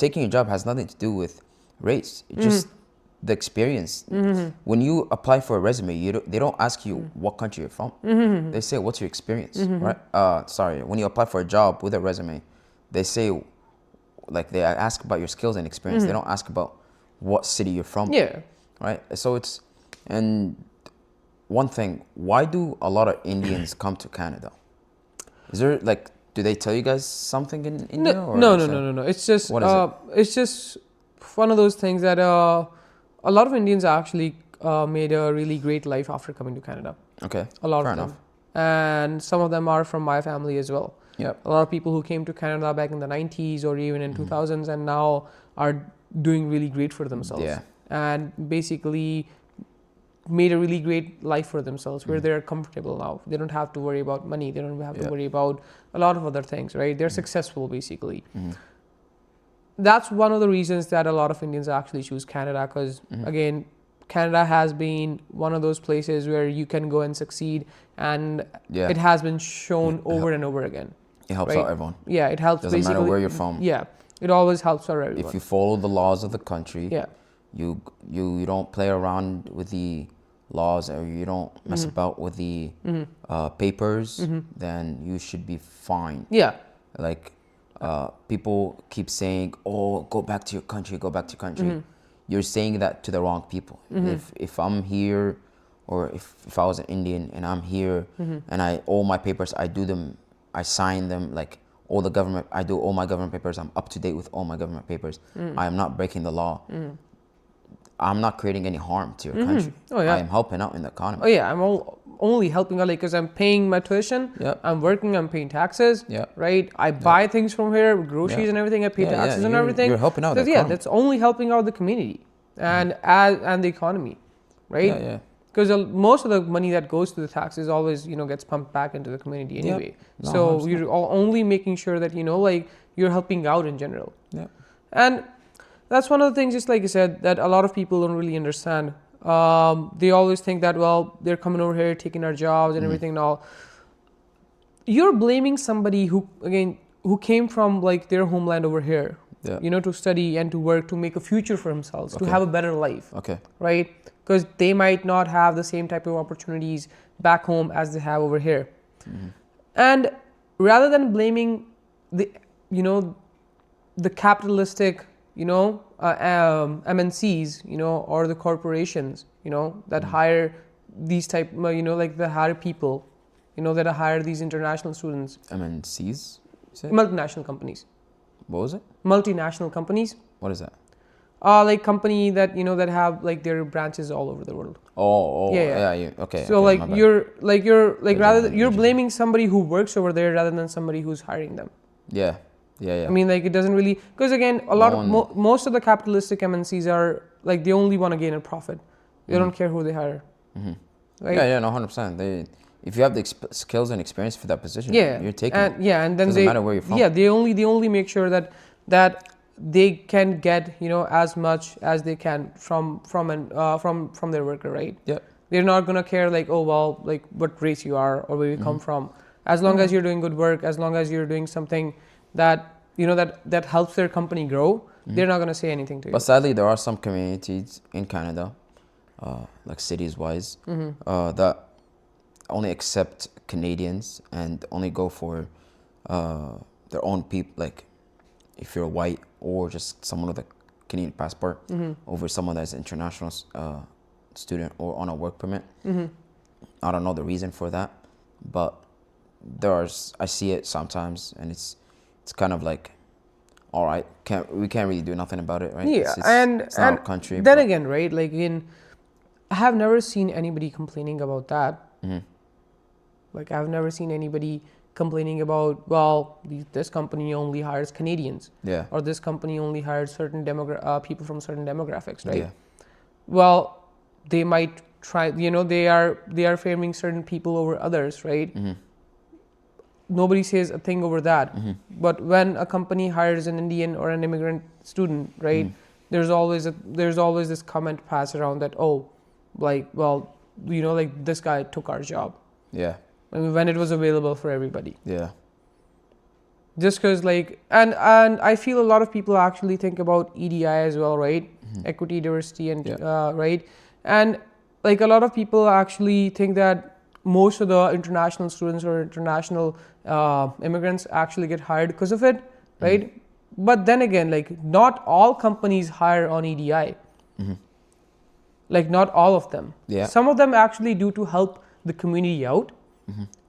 your job has nothing to do with race. It's just the experience. When you apply for a resume, they don't ask you what country you're from. They say, what's your experience, right? Sorry, when you apply for a job with a resume, they say, like they ask about your skills and experience. They don't ask about what city you're from. Yeah. Right? So and one thing, why do a lot of Indians come to Canada? Is there like, do they tell you guys something in India? No. It's just What is it's just one of those things that a lot of Indians actually made a really great life after coming to Canada. Okay. A lot Fair of them. enough. And some of them are from my family as well. Yep. A lot of people who came to Canada back in the 90s or even in 2000s and now are doing really great for themselves. Yeah. And basically made a really great life for themselves where they're comfortable now. They don't have to worry about money. They don't have to worry about a lot of other things, right? They're successful basically. That's one of the reasons that a lot of Indians actually choose Canada because again, Canada has been one of those places where you can go and succeed and it has been shown over and over again. It helps out everyone. Yeah, it helps Doesn't basically. matter where you're from. Yeah, it always helps out everyone. If you follow the laws of the country, yeah. you don't play around with the laws or you don't mess about with the papers, then you should be fine. Yeah. Like people keep saying, "Oh, go back to your country, go back to your country." You're saying that to the wrong people. If I'm here, or if I was an Indian and I'm here and all my papers, I sign them, like I do all my government papers. I'm up to date with all my government papers. I am not breaking the law. I'm not creating any harm to your country. Oh, yeah. I am helping out in the economy. Oh yeah, I'm only helping out because I'm paying my tuition. Yep. I'm working. I'm paying taxes. Yep. Right. I buy things from here, groceries and everything. I pay taxes and everything. You're helping out the Yeah, economy. that's only helping out the community and the economy, right? Yeah. Because most of the money that goes to the taxes always, gets pumped back into the community anyway. No, So 100%. you're only making sure that, like you're helping out in general. Yeah. And that's one of the things, just like you said, that a lot of people don't really understand. They always think that, well, they're coming over here, taking our jobs and everything and all. You're blaming somebody who came from like their homeland over here, to study and to work, to make a future for themselves, to have a better life. Okay. Right? Because they might not have the same type of opportunities back home as they have over here. And rather than blaming the capitalistic, MNCs, or the corporations, that hire these type, that hire people, that hire these international students. MNCs? Multinational companies. What was it? Multinational companies. What is that? Like company that that have like their branches all over the world. Okay. So okay, like my bad. you're rather Legitimate, you're legitimate. blaming somebody who works over there rather than somebody who's hiring them. Yeah, yeah. I mean, like, it doesn't really, because again, a lot of one- most of the capitalistic MNCs are like they only want to gain a profit. They don't care who they hire. Right? Yeah, no, 100%. If you have the skills and experience for that position, Yeah, you're taking it. and then Doesn't matter where you're from. Yeah, they only make sure that they can get as much as they can from their worker, right? Yeah. They're not gonna care like, oh well, like what race you are or where you come from. As long as you're doing good work, as long as you're doing something that that helps their company grow, they're not gonna say anything to you. But sadly, there are some communities in Canada, like cities-wise, that only accept Canadians and only go for their own people. Like, if you're white or just someone with a Canadian passport over someone that's international student or on a work permit. I don't know the reason for that, but I see it sometimes, and it's kind of like, all right, we can't really do nothing about it, right? Yeah, it's not our country. Then again, right? Like I have never seen anybody complaining about that. Like I've never seen anybody complaining about, well, this company only hires Canadians, Yeah. or this company only hires certain people from certain demographics, right? Yeah. Well, they might try, they are favoring certain people over others, right? Nobody says a thing over that. But when a company hires an Indian or an immigrant student, right, there's always this comment passed around that, oh, like, well, like this guy took our job. Yeah. I mean, when it was available for everybody. Yeah. Just because, like, and I feel a lot of people actually think about EDI as well, right? Equity, diversity, and right, and like a lot of people actually think that most of the international students or international immigrants actually get hired because of it, right? But then again, like, not all companies hire on EDI. Like, not all of them. Yeah. Some of them actually do to help the community out,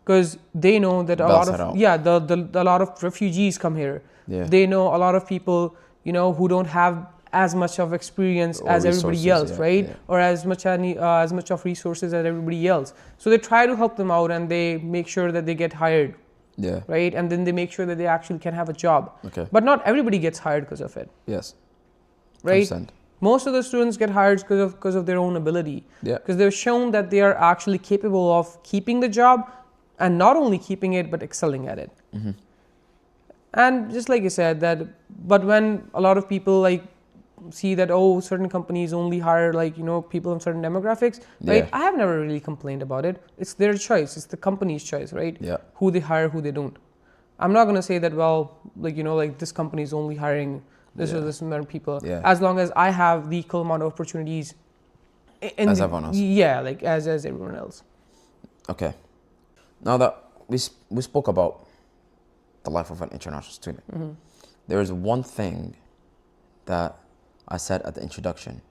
because they know that a lot of refugees come here. Yeah. They know a lot of people, who don't have as much of experience Or as everybody else, resources, right? yeah. Or as much of resources as everybody else. So they try to help them out, and they make sure that they get hired, Yeah. right? And then they make sure that they actually can have a job. Okay. But not everybody gets hired because of it, Yes. right? 100%. Most of the students get hired because of their own ability. Yeah. Because they've shown that they are actually capable of keeping the job, and not only keeping it, but excelling at it. And just like you said, but when a lot of people like see that, oh, certain companies only hire like, people in certain demographics, right? Yeah. I have never really complained about it. It's their choice. It's the company's choice, right? Yeah. Who they hire, who they don't. I'm not going to say that, well, like, like this company is only hiring this or this amount of people. Yeah. As long as I have the equal amount of opportunities. As everyone else. Yeah, like as everyone else. Okay. Now that we spoke about the life of an international student, there is one thing that I said at the introduction,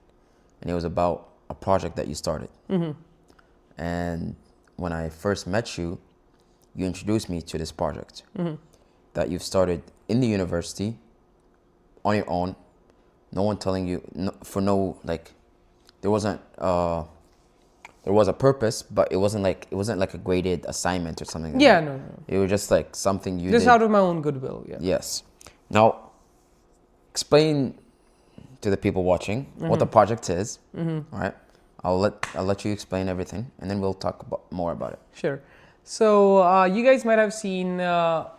and it was about a project that you started. And when I first met you, you introduced me to this project that you've started in the university on your own. No one telling you, there wasn't. There was a purpose, but it wasn't like a graded assignment or something. Yeah, no. It was just like something you Just did. out of my own goodwill, yeah. Yes. Now, explain to the people watching what the project is. All right. I'll let you explain everything, and then we'll talk more about it. Sure. So you guys might have seen a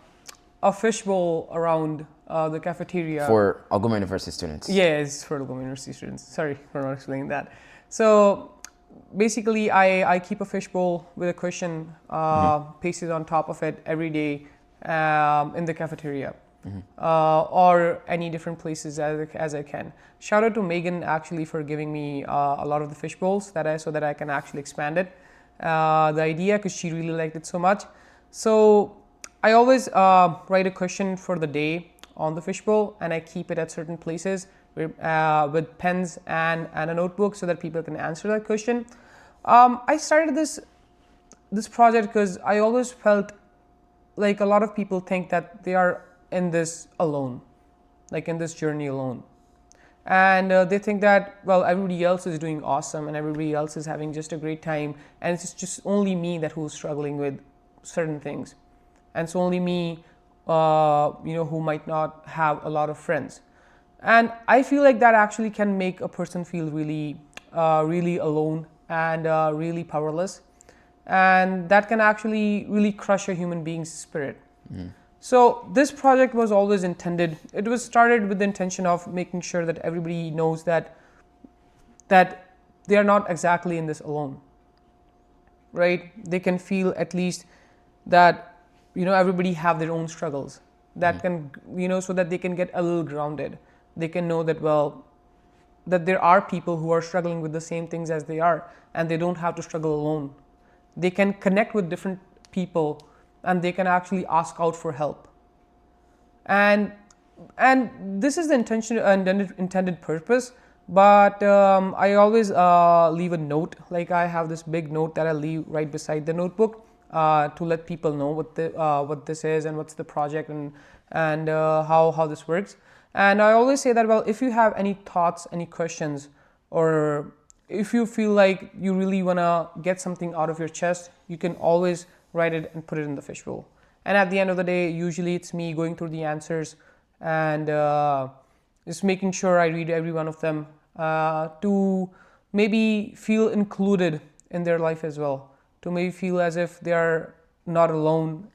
fishbowl around the cafeteria. For Algoma University students. Yes, for Algoma University students. Sorry for not explaining that. So basically, I keep a fishbowl with a cushion pasted on top of it every day in the cafeteria. Or any different places as I can. Shout out to Megan actually for giving me a lot of the fish bowls so that I can actually expand it. The idea, because she really liked it so much. So I always write a question for the day on the fish bowl, and I keep it at certain places with pens and a notebook so that people can answer that question. I started this project because I always felt like a lot of people think that they are in this alone, like in this journey alone. And they think that, well, everybody else is doing awesome and everybody else is having just a great time, and it's just only me that who's struggling with certain things, and it's only me, who might not have a lot of friends. And I feel like that actually can make a person feel really, really alone and really powerless, and that can actually really crush a human being's spirit. So this project was always intended, it was started with the intention of making sure that everybody knows that they are not exactly in this alone, right? They can feel at least that, everybody have their own struggles that can, so that they can get a little grounded. They can know that, well, that there are people who are struggling with the same things as they are, and they don't have to struggle alone. They can connect with different people, and they can actually ask out for help. And this is the intended purpose. But I always leave a note. Like, I have this big note that I leave right beside the notebook to let people know what this is and what's the project and how this works. And I always say that, well, if you have any thoughts, any questions, or if you feel like you really want to get something out of your chest, you can always write it and put it in the fishbowl. And at the end of the day, usually it's me going through the answers and just making sure I read every one of them to maybe feel included in their life as well, to maybe feel as if they are not alone,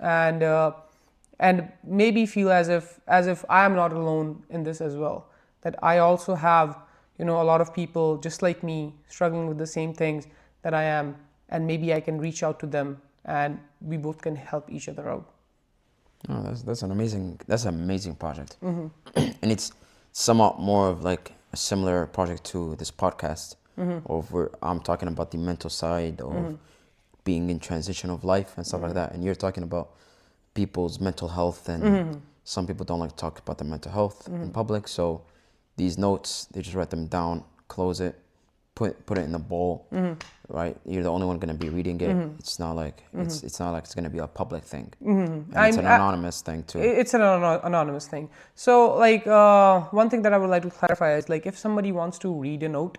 and maybe feel as if I am not alone in this as well, that I also have, a lot of people just like me struggling with the same things that I am, and maybe I can reach out to them and we both can help each other out. Oh, that's an amazing project. And it's somewhat more of like a similar project to this podcast, where I'm talking about the mental side of being in transition of life and stuff like that, and you're talking about people's mental health, and some people don't like to talk about their mental health in public. So these notes, they just write them down, close it, put it in a bowl, right? You're the only one going to be reading it. It's not like it's not like it's going to be a public thing. And it's an anonymous thing too. It's an anonymous thing. So like one thing that I would like to clarify is, like, if somebody wants to read a note,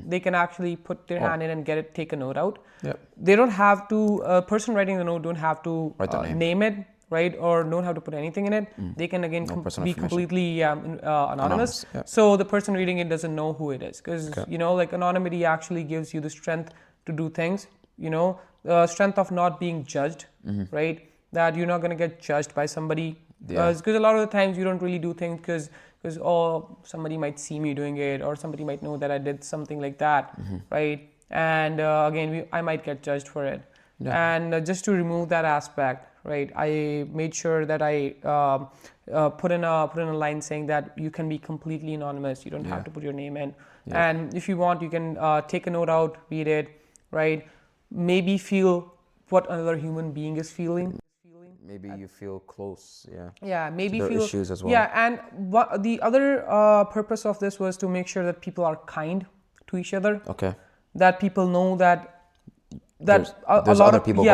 they can actually put their hand in and take a note out. Yep. They don't have to, a person writing the note don't have to name it, right? Or don't have to put anything in it. They can again be completely anonymous. Yep. So the person reading it doesn't know who it is, because like anonymity actually gives you the strength to do things. The strength of not being judged, right? That you're not going to get judged by somebody. Because a lot of the times you don't really do things because somebody might see me doing it, or somebody might know that I did something like that, right? And again, I might get judged for it. And just to remove that aspect, right, I made sure that I put in a line saying that you can be completely anonymous. You don't have to put your name in. And if you want, you can take a note out, read it, right? Maybe feel what another human being is feeling. Maybe you feel close, maybe to their feel issues as well. And the other purpose of this was to make sure that people are kind to each other. Okay. That people know that there's a lot of people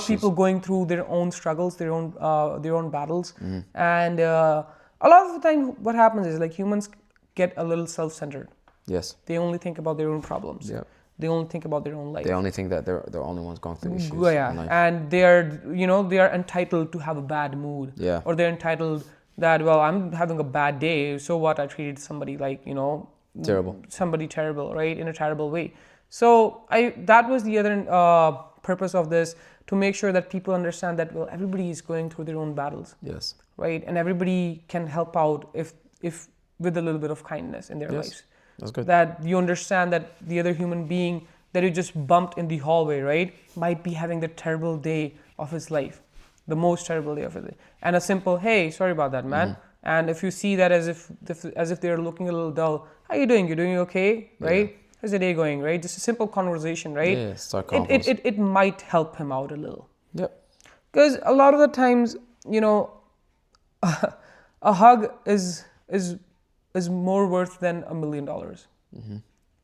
people going through their own struggles, their own battles, and a lot of the time what happens is, like, humans get a little self-centered. Yes. They only think about their own problems. Yeah. They only think about their own life. They only think that they're the only ones going through issues. In life. And they are entitled to have a bad mood. Yeah. Or they're entitled that, well, I'm having a bad day, so what? I treated somebody like, terrible. Somebody terrible, right? In a terrible way. So that was the other purpose of this, to make sure that people understand that, well, everybody is going through their own battles. Yes. Right? And everybody can help out if with a little bit of kindness in their lives. That's good. That you understand that the other human being that you just bumped in the hallway, right, might be having the terrible day of his life, the most terrible day of his life. And a simple, hey, sorry about that, man. And if you see that as if they're looking a little dull, how you doing? You doing okay, right? Yeah. How's the day going, right? Just a simple conversation, right? Yeah, start it might help him out a little. Yep. Because a lot of the times, a hug is more worth than $1 million.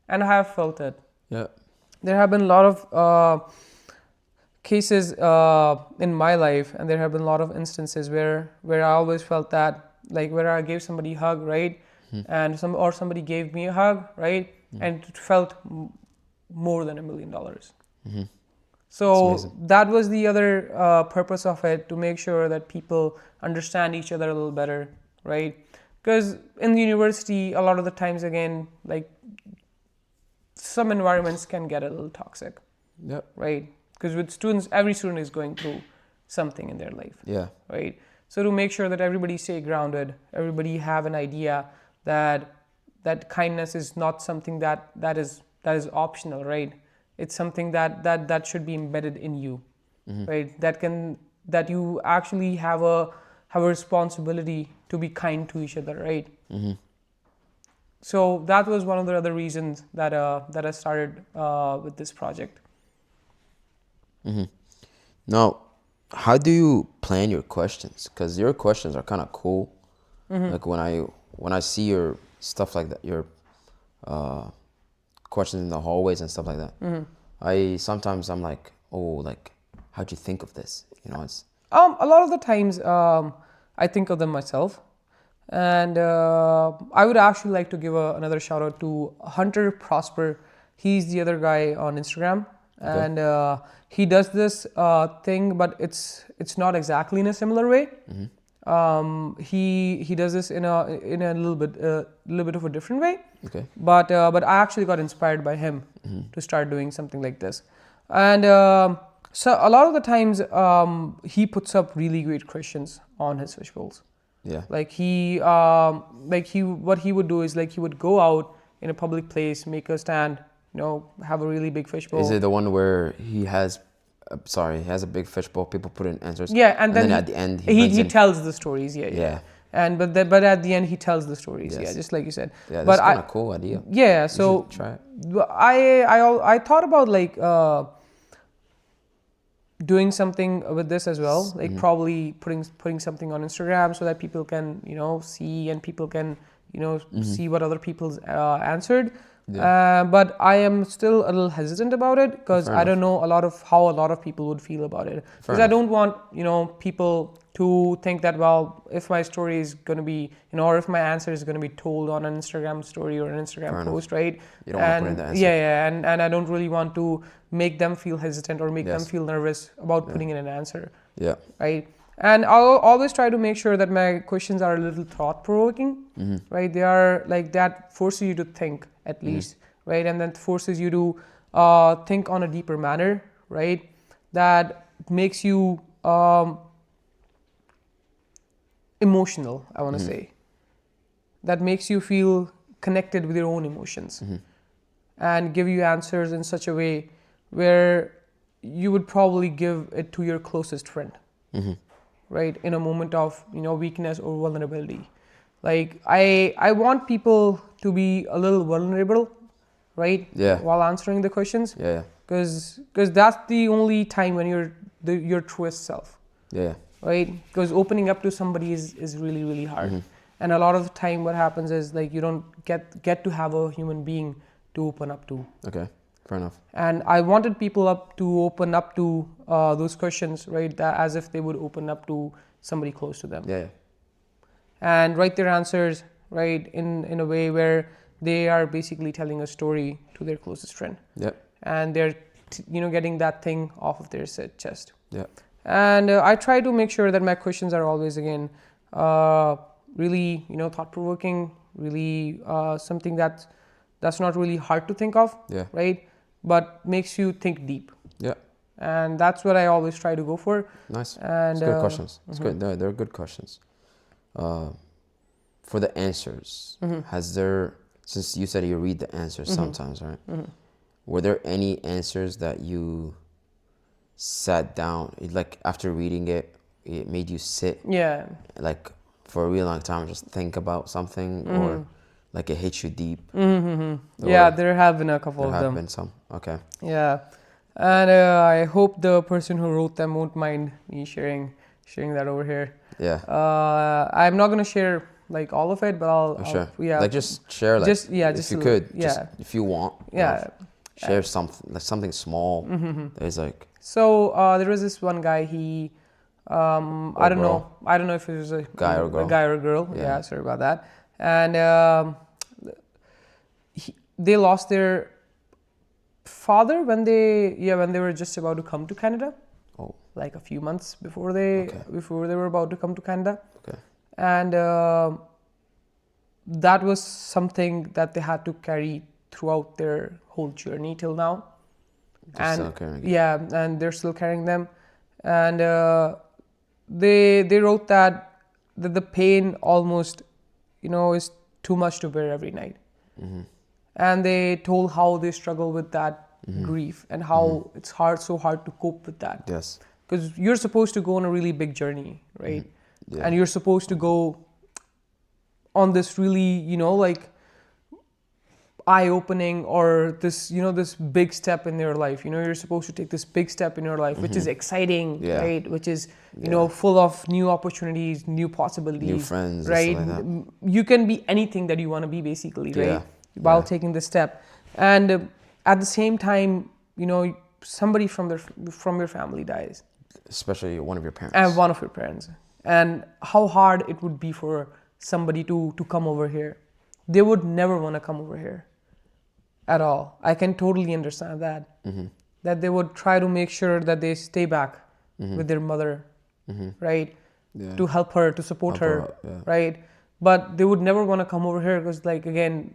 And I have felt it. Yeah. There have been a lot of cases in my life, and there have been a lot of instances where I always felt that, like, where I gave somebody a hug, right? and somebody gave me a hug, right? And it felt more than $1 million. So that was the other purpose of it, to make sure that people understand each other a little better, right? Because in the university, a lot of the times, again, like, some environments can get a little toxic, right? Because with students, every student is going through something in their life, right? So to make sure that everybody stay grounded, everybody have an idea that kindness is not something that is optional, right? It's something that should be embedded in you, right? That you actually have a responsibility to be kind to each other, right? So that was one of the other reasons that I started with this project. Now, how do you plan your questions? Because your questions are kind of cool. Like when I see your stuff like that, your questions in the hallways and stuff like that, I'm like, oh, like, how'd you think of this? You know, it's a lot of the times I think of them myself, and I would actually like to give another shout out to Hunter Prosper. He's the other guy on Instagram, and he does this thing, but it's not exactly in a similar way. He does this in a little bit of a different way. okay. But I actually got inspired by him to start doing something like this, and so a lot of the times he puts up really great questions on his fishbowls. Yeah. Like what he would do is, like, he would go out in a public place, make a stand, have a really big fishbowl. Is it the one where he has a big fishbowl, people put in answers? Yeah, and then at the end he tells the stories. Yeah. And but at the end he tells the stories. Yes. Yeah, just like you said. Yeah, that's kind of cool idea. Yeah, so try it. I thought about, like, doing something with this as well, like probably putting something on Instagram so that people can see, and people can see what other people's answered. But I am still a little hesitant about it, because I don't know how a lot of people would feel about it, because I don't want people to think that, well, if my story is going to be or if my answer is going to be told on an Instagram story or an Instagram post, right? You don't want to put in the answer. Yeah, and I don't really want to make them feel hesitant or make them feel nervous about putting in an answer. Yeah. Right. And I'll always try to make sure that my questions are a little thought-provoking, right? They are like, that forces you to think, at least, right? And then forces you to think on a deeper manner, right? That makes you emotional, I want to say. That makes you feel connected with your own emotions, and give you answers in such a way where you would probably give it to your closest friend. Right, in a moment of weakness or vulnerability. Like, I want people to be a little vulnerable, right? Yeah. While answering the questions. Yeah. Because that's the only time when you're your truest self. Yeah. Right? Because opening up to somebody is really, really hard. And a lot of the time what happens is, like, you don't get to have a human being to open up to. Okay. Fair enough. And I wanted people to open up to those questions, right? As if they would open up to somebody close to them. Yeah. And write their answers, right, in a way where they are basically telling a story to their closest friend. Yep. And they're, getting that thing off of their chest. Yeah. And I try to make sure that my questions are always, again, really, thought-provoking, really something that's not really hard to think of, right? But makes you think deep. Yeah. And that's what I always try to go for. Nice. And it's good questions. It's good. They're good questions. For the answers, has there, since you said you read the answers sometimes, right? Were there any answers that you sat down, like after reading it made you sit? Yeah. Like for a really long time, just think about something, or like it hits you deep? Yeah, there have been a couple of them. There have been some. Okay. Yeah. And I hope the person who wrote them won't mind me sharing that over here. Yeah. I'm not gonna share like all of it, but I'll Sure. Yeah. Like just share, like, if you could, just if you want. Yeah. Share something, like something small. There's like. So there was this one guy. He, I don't know if it was a guy or girl. A guy or a girl. Yeah. Sorry about that. and they lost their father when they were just about to come to Canada. Oh. Like a few months before they were about to come to Canada. Okay. And that was something that they had to carry throughout their whole journey till now. They're still carrying it. Yeah, and they're still carrying them. And they wrote that the pain almost, is too much to bear every night. And they told how they struggle with that grief and how it's so hard to cope with that. Yes. Because you're supposed to go on a really big journey, right? Yeah. And you're supposed to go on this really, like eye-opening or this, this big step in your life. You're supposed to take this big step in your life, which is exciting, right? Which is, full of new opportunities, new possibilities. New friends, right? and stuff like that. You can be anything that you want to be, basically, right? Yeah. While taking this step. And at the same time, somebody from your family dies. Especially one of your parents. And one of your parents. And how hard it would be for somebody to come over here. They would never want to come over here at all. I can totally understand that. That they would try to make sure that they stay back with their mother, right? Yeah. To help her, to support her, right? But they would never want to come over here because, like, again,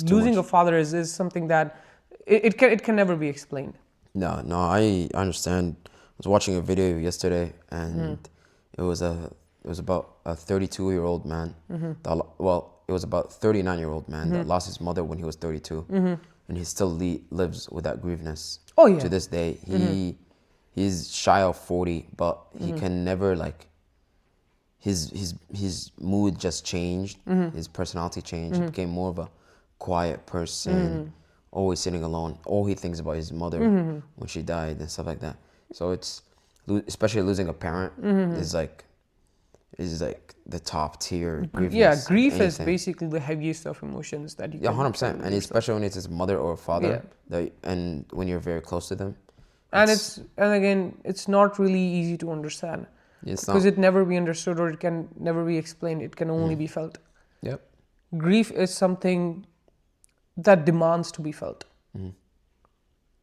losing a father is something that it can never be explained. No, I understand. I was watching a video yesterday, and it was about a 32-year-old man. It was about 39-year-old man that lost his mother when he was 32, and he still lives with that grieveness. Oh yeah. To this day, he's shy of 40, but he can never his mood just changed. His personality changed. He became more of a quiet person, always sitting alone. All he thinks about is his mother when she died and stuff like that. So it's, especially losing a parent is like the top tier grief. Yeah, grief is basically the heaviest of emotions that you can. 100%, and especially when it's his mother or father, and when you're very close to them. And again, it's not really easy to understand. Because it never be understood or it can never be explained. It can only be felt. Yep. Grief is something that demands to be felt.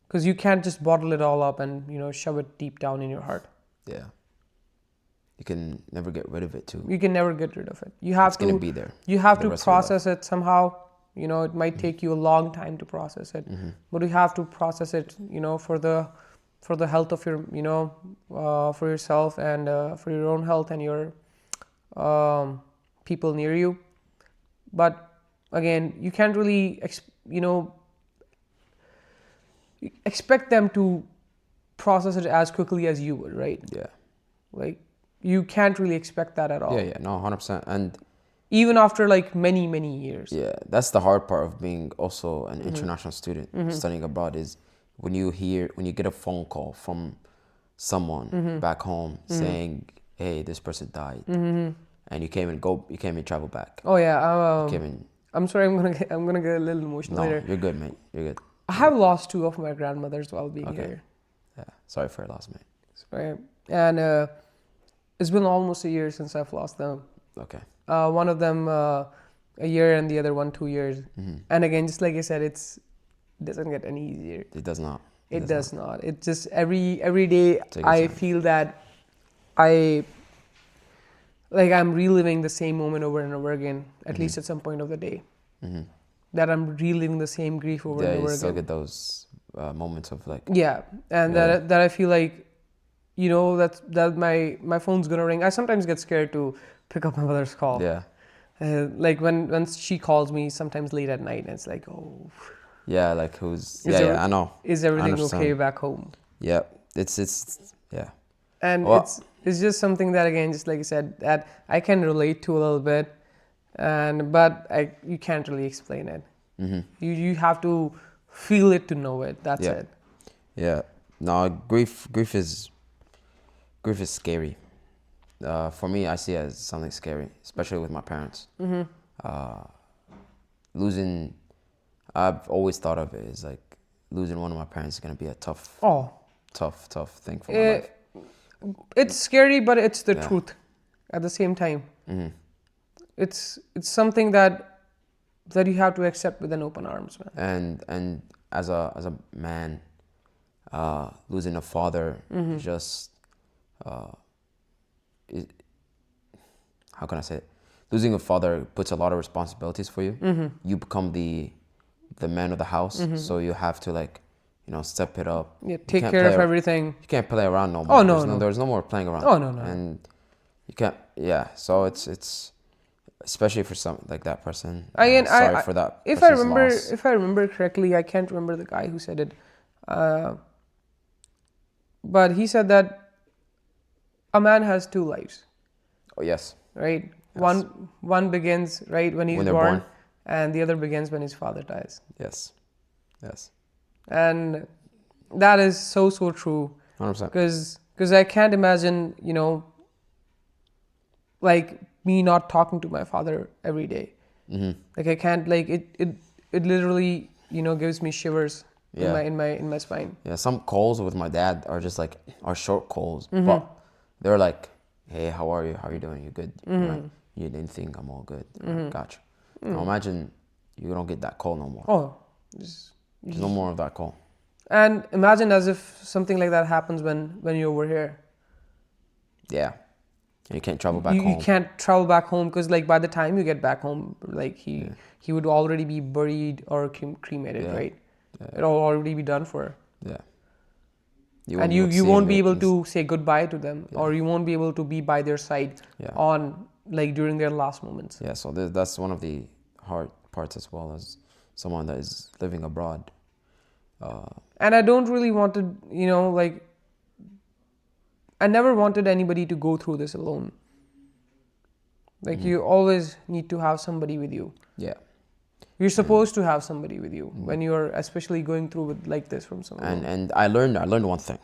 Because you can't just bottle it all up and shove it deep down in your heart. Yeah. You can never get rid of it too. You can never get rid of it. You have it's gonna be there. You have to process it somehow. It might take you a long time to process it, but you have to process it. For the health of your, for yourself and for your own health and your people near you. But again, you can't really, expect them to process it as quickly as you would, right? Yeah. Like, you can't really expect that at all. Yeah, no, 100%. And even after like many, many years. Yeah, that's the hard part of being also an international student studying abroad is when you get a phone call from someone back home saying, "Hey, this person died," and you came and travel back. Oh yeah, you came in. I'm sorry, I'm gonna get a little emotional later. You're good, mate. You're good. I have lost 2 of my grandmothers while being here. Yeah, sorry for your loss, mate. Sorry. And it's been almost a year since I've lost them. Okay. One of them a year and the other one 2 years. And again, just like I said, it doesn't get any easier. It does not. It does not. It just every day I feel that I'm reliving the same moment over and over again, at least at some point of the day. That I'm reliving the same grief over and over again. Yeah, you still get those moments of like... Yeah, and that I feel like, that my phone's gonna ring. I sometimes get scared to pick up my mother's call. Yeah. Like when she calls me sometimes late at night, and it's like, oh... Yeah, like I know. Is everything okay back home? Yeah, it's yeah. And it's just something that, again, just like you said, that I can relate to a little bit, but you can't really explain it. You have to feel it to know it. That's it. Yeah. No, grief is scary. For me, I see it as something scary, especially with my parents. Losing. I've always thought of it as like losing one of my parents is gonna be a tough thing for my life. It's scary, but it's the truth at the same time. It's something that that you have to accept with an open arms, man. And as a man, losing a father just how can I say it? Losing a father puts a lot of responsibilities for you. You become the man of the house, so you have to like, step it up. Yeah, take care of everything. You can't play around no more. Oh no, there's no more playing around. Oh no. And you can't. Yeah, so it's especially for some like that person. Again, sorry for that. If I remember correctly, I can't remember the guy who said it, but he said that a man has two lives. Oh yes. Right. Yes. One begins right when he's born, and the other begins when his father dies. Yes. Yes. And that is so true. 100%. Because I can't imagine, like me not talking to my father every day. Like I can't, like it literally, gives me shivers in my spine. Yeah, some calls with my dad are short calls, but they're like, hey, how are you? How are you doing? You good? Right? You didn't think I'm all good. Gotcha. Now imagine you don't get that call no more. Oh, there's no more of that call. And imagine as if something like that happens when you're over here. Yeah. And you can't travel back home. You can't travel back home because like by the time you get back home, like he would already be buried or cremated, right? Yeah. It'll already be done for. Yeah. You won't be able to say goodbye to them, or you won't be able to be by their side on like during their last moments. Yeah, so that's one of the hard parts as well as someone that is living abroad. And I don't really want to, like, I never wanted anybody to go through this alone. Like you always need to have somebody with you. Yeah. You're supposed to have somebody with you when you're especially going through with like this from someone. And I learned one thing.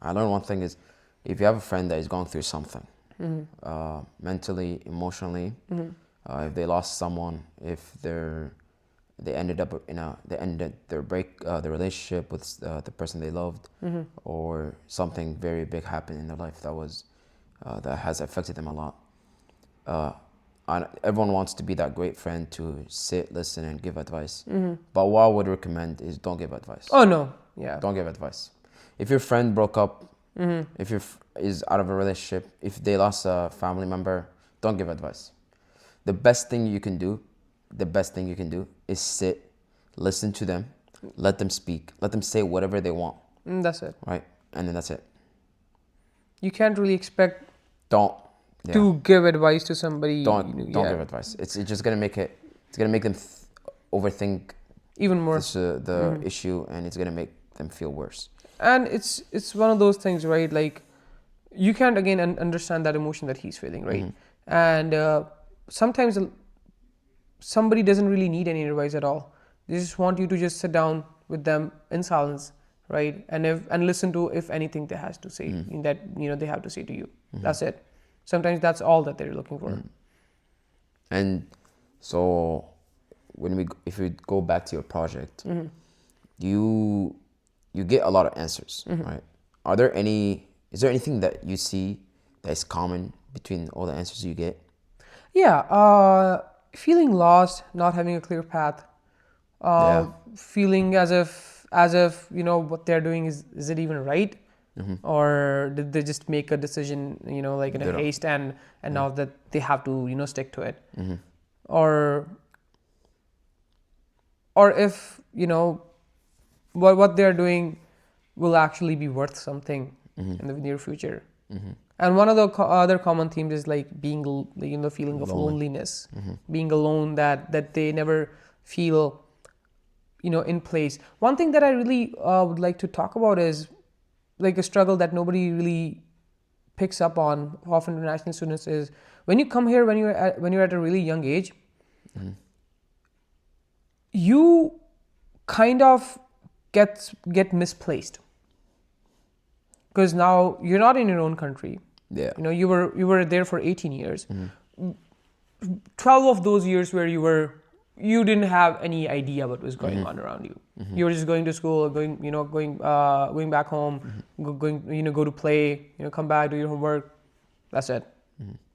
I learned one thing is if you have a friend that is going through something, mentally, emotionally, if they lost someone, if they ended their relationship with the person they loved, or something very big happened in their life that has affected them a lot. Everyone wants to be that great friend to sit, listen, and give advice. But what I would recommend is don't give advice. Oh no, yeah. Don't give advice. If your friend broke up, if is out of a relationship, if they lost a family member, don't give advice. The best thing you can do is sit, listen to them, let them speak, let them say whatever they want. That's it. Right, and then that's it. You can't really expect to give advice to somebody. Don't give advice. It's just gonna make them overthink even more the issue, and it's gonna make them feel worse. And it's one of those things, right? Like you can't again understand that emotion that he's feeling, right? And sometimes somebody doesn't really need any advice at all. They just want you to just sit down with them in silence, right? And listen to if anything they has to say that they have to say to you. That's it. Sometimes that's all that they're looking for. And so if we go back to your project, you get a lot of answers, right? Is there anything that you see that is common between all the answers you get? Yeah, feeling lost, not having a clear path, feeling as if what they're doing is it even right? Or did they just make a decision, like in a haste and now that they have to, stick to it? Or if, what they're doing will actually be worth something in the near future. And one of the other common themes is like being, the feeling of loneliness, being alone, that they never feel, in place. One thing that I really would like to talk about is like a struggle that nobody really picks up on of international students is when you come here, when you're at a really young age, you kind of get misplaced because now you're not in your own country. Yeah. You were there for 18 years. 12 of those years where you didn't have any idea what was going on around you. You were just going to school, going back home, go to play, come back, do your homework. That's it.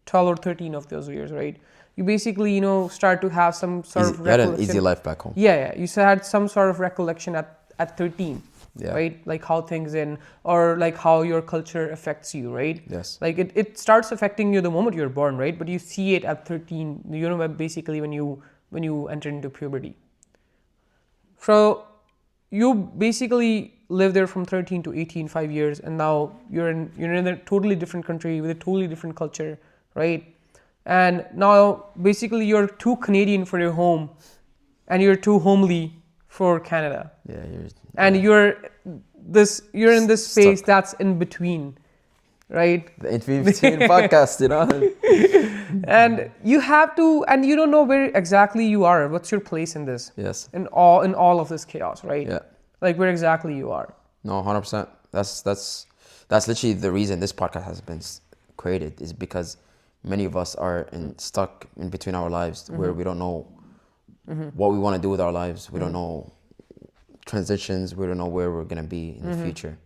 12 or 13 of those years, right? you basically, start to have some sort of You had an recollection. easy life back home. Yeah. You had some sort of recollection at 13, Yeah. right? Like how things or like how your culture affects you, right? Yes. Like it starts affecting you the moment you're born, right? But you see it at 13, basically when you enter into puberty. So you basically live there from 13 to 18, 5 years, and now you're in a totally different country with a totally different culture, right? And now basically you're too Canadian for your home, and you're too homely for Canada. Yeah. You're in this space Stuck. that's in between, right? The in between podcast, And you have to, and you don't know where exactly you are. What's your place in this? Yes. In all of this chaos, right? Yeah. Like where exactly you are. No, 100%. That's literally the reason this podcast has been created, is because many of us are stuck in between our lives, where we don't know what we want to do with our lives. We don't know transitions. We don't know where we're gonna be in the future.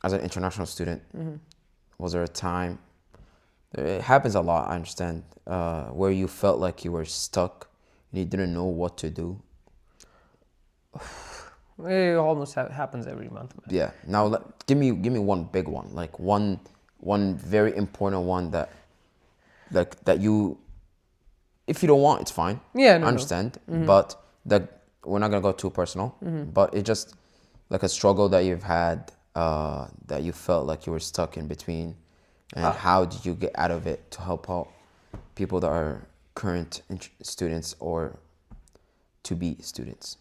As an international student, was there a time? It happens a lot, I understand, where you felt like you were stuck and you didn't know what to do. It almost happens every month. Man. Yeah. Now, give me one big one, like one very important one that you, if you don't want, it's fine. Yeah, no, I understand, but we're not gonna go too personal. But it's just like a struggle that you've had, that you felt like you were stuck in between, and how did you get out of it to help out people that are current students or to be students?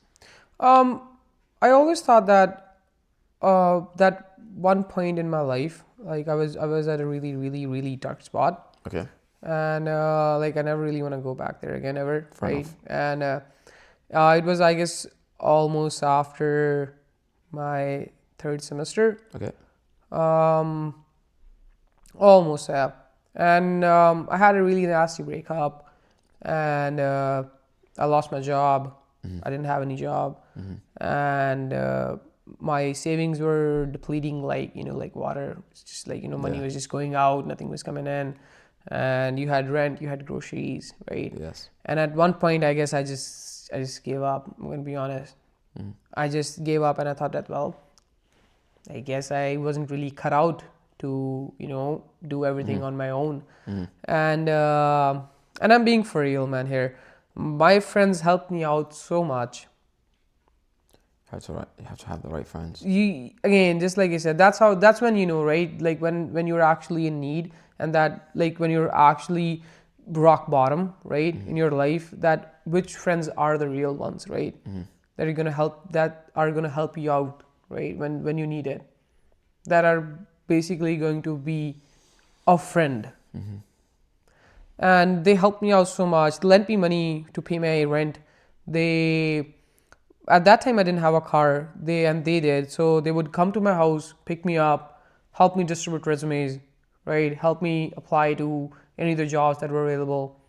I always thought that that one point in my life, like I was at a really, really, really dark spot. Okay. And like I never really want to go back there again ever. Fair right? enough. And it was, I guess, almost after my third semester. Okay. Almost, yeah. And I had a really nasty breakup, and I lost my job. I didn't have any job, and my savings were depleting like water. It's just like money was just going out, nothing was coming in, and you had rent, you had groceries, right? Yes. And at one point, I guess I just gave up. I'm gonna be honest. I just gave up, and I thought that, well, I guess I wasn't really cut out to do everything on my own. And I'm being for real, man. Here, my friends helped me out so much. You have to have the right friends. Again, just like I said, that's when right? Like when you're actually in need, and that like when you're actually rock bottom, right, in your life, that which friends are the real ones, right? That are gonna help you out, right, when you need it, that are basically going to be a friend. And they helped me out so much. They lent me money to pay my rent. At that time I didn't have a car. They did. So they would come to my house, pick me up, help me distribute resumes, right? Help me apply to any of the jobs that were available.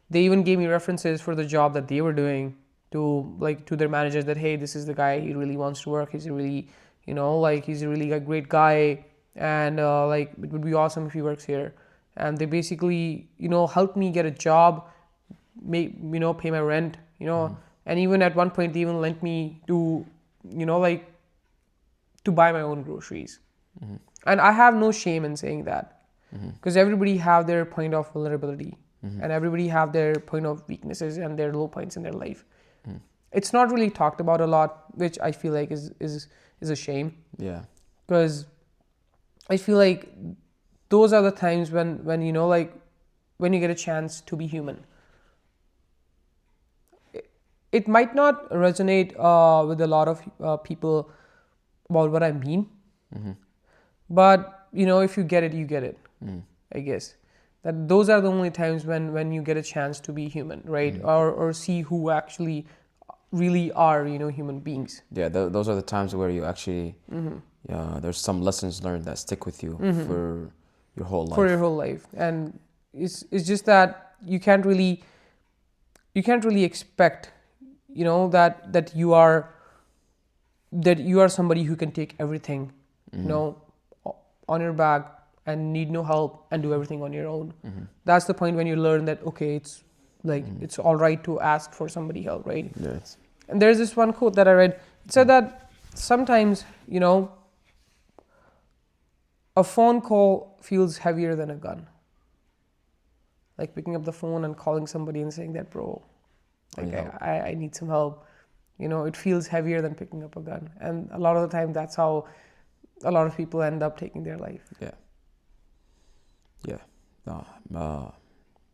They even gave me references for the job that they were doing to their managers, that hey, this is the guy, he really wants to work. He's a really, he's a really great guy, and it would be awesome if he works here. And they basically, helped me get a job, pay my rent, and even at one point they even lent me to, to buy my own groceries. And I have no shame in saying that, because everybody have their point of vulnerability, and everybody have their point of weaknesses and their low points in their life. It's not really talked about a lot, which I feel like is a shame. Yeah. Because I feel like those are the times when when you get a chance to be human. It might not resonate with a lot of people about what I mean, but if you get it, you get it. I guess that those are the only times when you get a chance to be human, right? Or see who actually really are human beings. Yeah, those are the times where you actually there's some lessons learned that stick with you for your whole life. For your whole life. And it's just that you can't really expect that you are somebody who can take everything on your back and need no help and do everything on your own. That's the point when you learn that, okay, it's like it's all right to ask for somebody help, right? Yes. And there's this one quote that I read. It said that sometimes, a phone call feels heavier than a gun. Like picking up the phone and calling somebody and saying that, bro, like I need some help. It feels heavier than picking up a gun. And a lot of the time, that's how a lot of people end up taking their life. Yeah. No,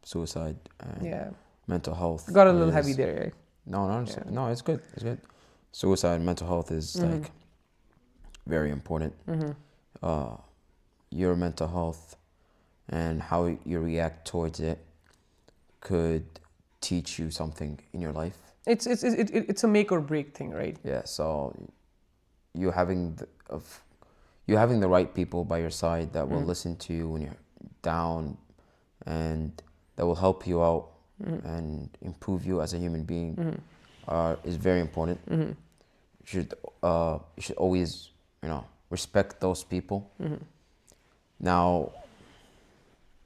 suicide and mental health. Got a little heavy there, right? No, it's good. It's good. Suicide and mental health is like very important. Your mental health and how you react towards it could teach you something in your life. It's a make or break thing, right? Yeah. So you having the right people by your side that will listen to you when you're down, and that will help you out and improve you as a human being is very important. You should always respect those people. Now,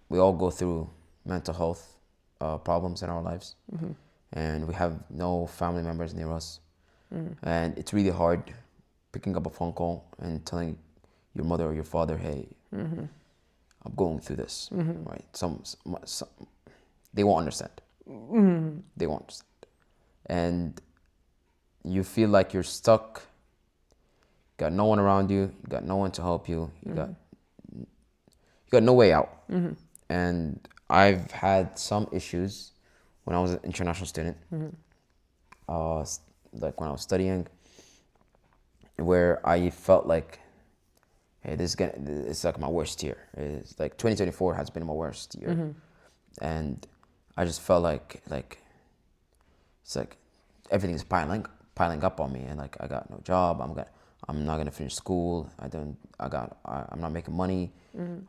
we all go through mental health problems in our lives, and we have no family members near us, and it's really hard picking up a phone call and telling your mother or your father, hey, I'm going through this, right? Some they won't understand. They won't understand, and you feel like you're stuck. You got no one around you. You got no one to help you. You got no way out. And I've had some issues when I was an international student, like when I was studying, where I felt like, hey, it's like my worst year. It's like 2024 has been my worst year, and I just felt like it's like everything's piling up on me, and like I got no job. I'm not gonna finish school. I'm not making money.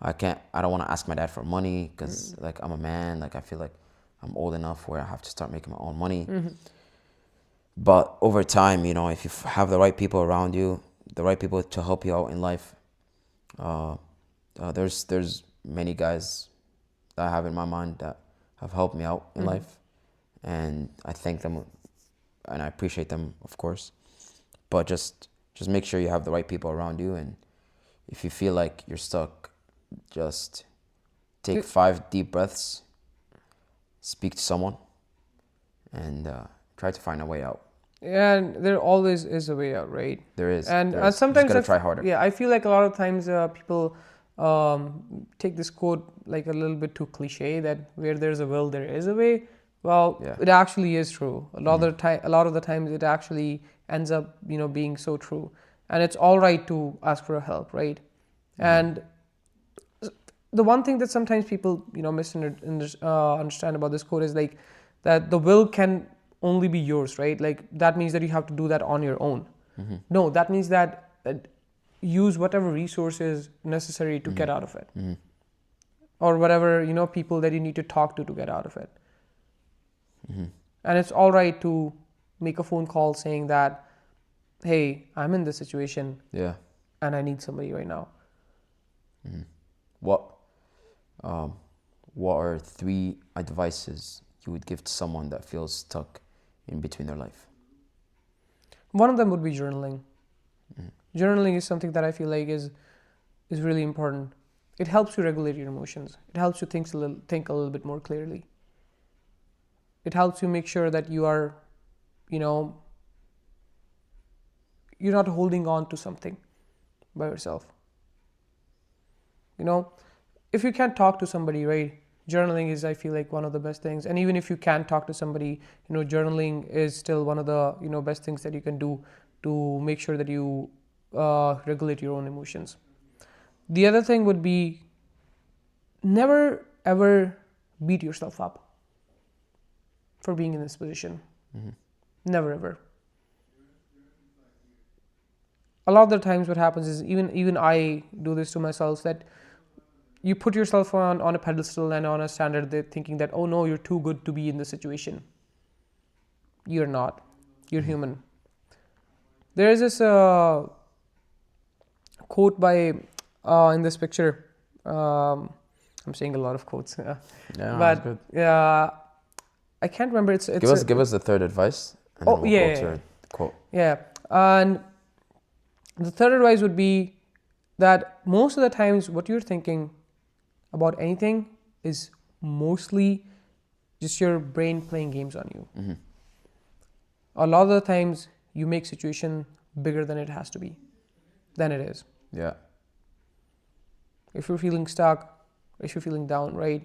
I don't want to ask my dad for money because like I'm a man. Like I feel like I'm old enough where I have to start making my own money. But over time, if you have the right people around you, the right people to help you out in life, there's many guys that I have in my mind that have helped me out in life, and I thank them and I appreciate them, of course. But just make sure you have the right people around you, and if you feel like you're stuck, just take 5 deep breaths, speak to someone, and try to find a way out. And there always is a way out, right? There is. And there is. sometimes you just gotta try harder. Yeah, I feel like a lot of times people take this quote like a little bit too cliche, that where there's a will, there is a way. Well, it actually is true. A lot of the times it actually ends up, being so true. And it's all right to ask for help, right? And the one thing that sometimes people, misunderstand about this quote is like that the will can only be yours, right? Like that means that you have to do that on your own. No, that means that use whatever resources necessary to get out of it, or whatever people that you need to talk to get out of it. And it's all right to make a phone call saying that, hey, I'm in this situation, and I need somebody right now. What are 3 advices you would give to someone that feels stuck in between their life? One of them would be journaling. Journaling is something that I feel like is really important. It helps you regulate your emotions. It helps you think a little bit more clearly. It helps you make sure that you are, you're not holding on to something by yourself. If you can't talk to somebody, right, journaling is, I feel like, one of the best things. And even if you can't talk to somebody, journaling is still one of the, best things that you can do to make sure that you regulate your own emotions. The other thing would be never ever beat yourself up for being in this position. Never ever. A lot of the times what happens is, even I do this to myself, that you put yourself on a pedestal and on a standard, thinking that, oh no, you're too good to be in this situation. You're not. You're human. There is this quote by in this picture. I'm saying a lot of quotes. Yeah, but that's good. I can't remember. It's Give us the third advice, and then we'll go to your quote. Yeah, and the third advice would be that most of the times what you're thinking about anything is mostly just your brain playing games on you. Mm-hmm. A lot of the times you make situation bigger than it has to be, than it is. Yeah. If you're feeling stuck, if you're feeling down, right?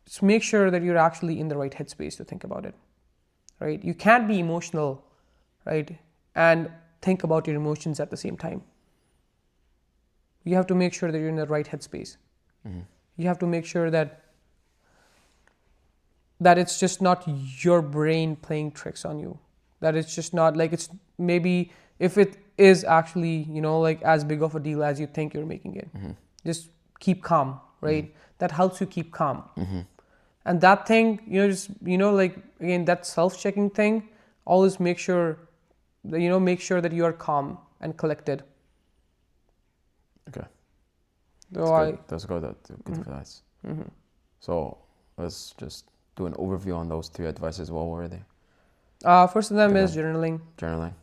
Just make sure that you're actually in the right headspace to think about it, right? You can't be emotional, right? And think about your emotions at the same time. You have to make sure that you're in the right headspace. Mm-hmm. You have to make sure that it's just not your brain playing tricks on you. That it's just not like, it's maybe if it is actually, like as big of a deal as you think you're making it. Mm-hmm. Just keep calm, right? Mm-hmm. That helps you keep calm. Mm-hmm. And that thing, like again, that self-checking thing, always make sure that, you are calm and collected. Okay. So That's good. That's good Mm-hmm. advice. Mm-hmm. So let's just do an overview on those three advices. What were they? First of them is journaling. Journaling.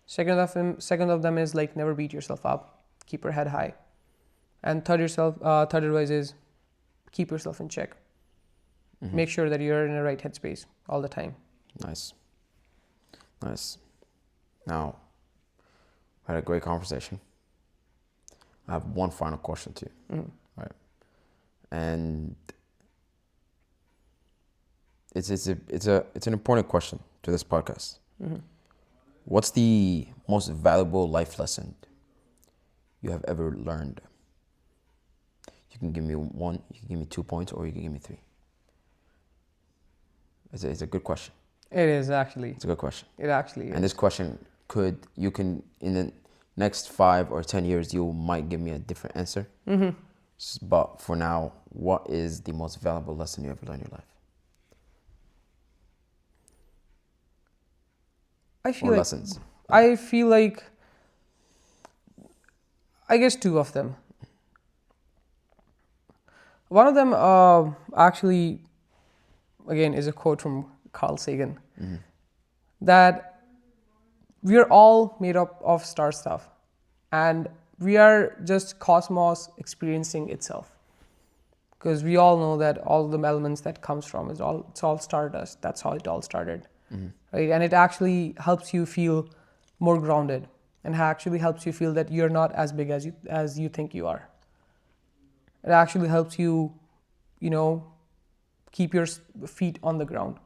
Second of them is like never beat yourself up. Keep your head high. And third advice is keep yourself in check. Mm-hmm. Make sure that you're in the right headspace all the time. Nice. Now, we had a great conversation. I have one final question to you. Mm-hmm. Right. And it's an important question to this podcast. Mm-hmm. What's the most valuable life lesson you have ever learned? You can give me one, you can give me 2 points, or you can give me 3. It's a good question. It is actually. It's a good question. It actually is. And this question you can, in the next 5 or 10 years, you might give me a different answer. Mm-hmm. But for now, what is the most valuable lesson you ever learned in your life? Lessons. I feel like, I guess 2 of them. One of them actually, again, is a quote from Carl Sagan. Mm-hmm. That we are all made up of star stuff, and we are just cosmos experiencing itself. Because we all know that all the elements that comes from it's all stardust. That's how it all started. Mm-hmm. Right? And it actually helps you feel more grounded, and actually helps you feel that you're not as big as you think you are. It actually helps you, keep your feet on the ground.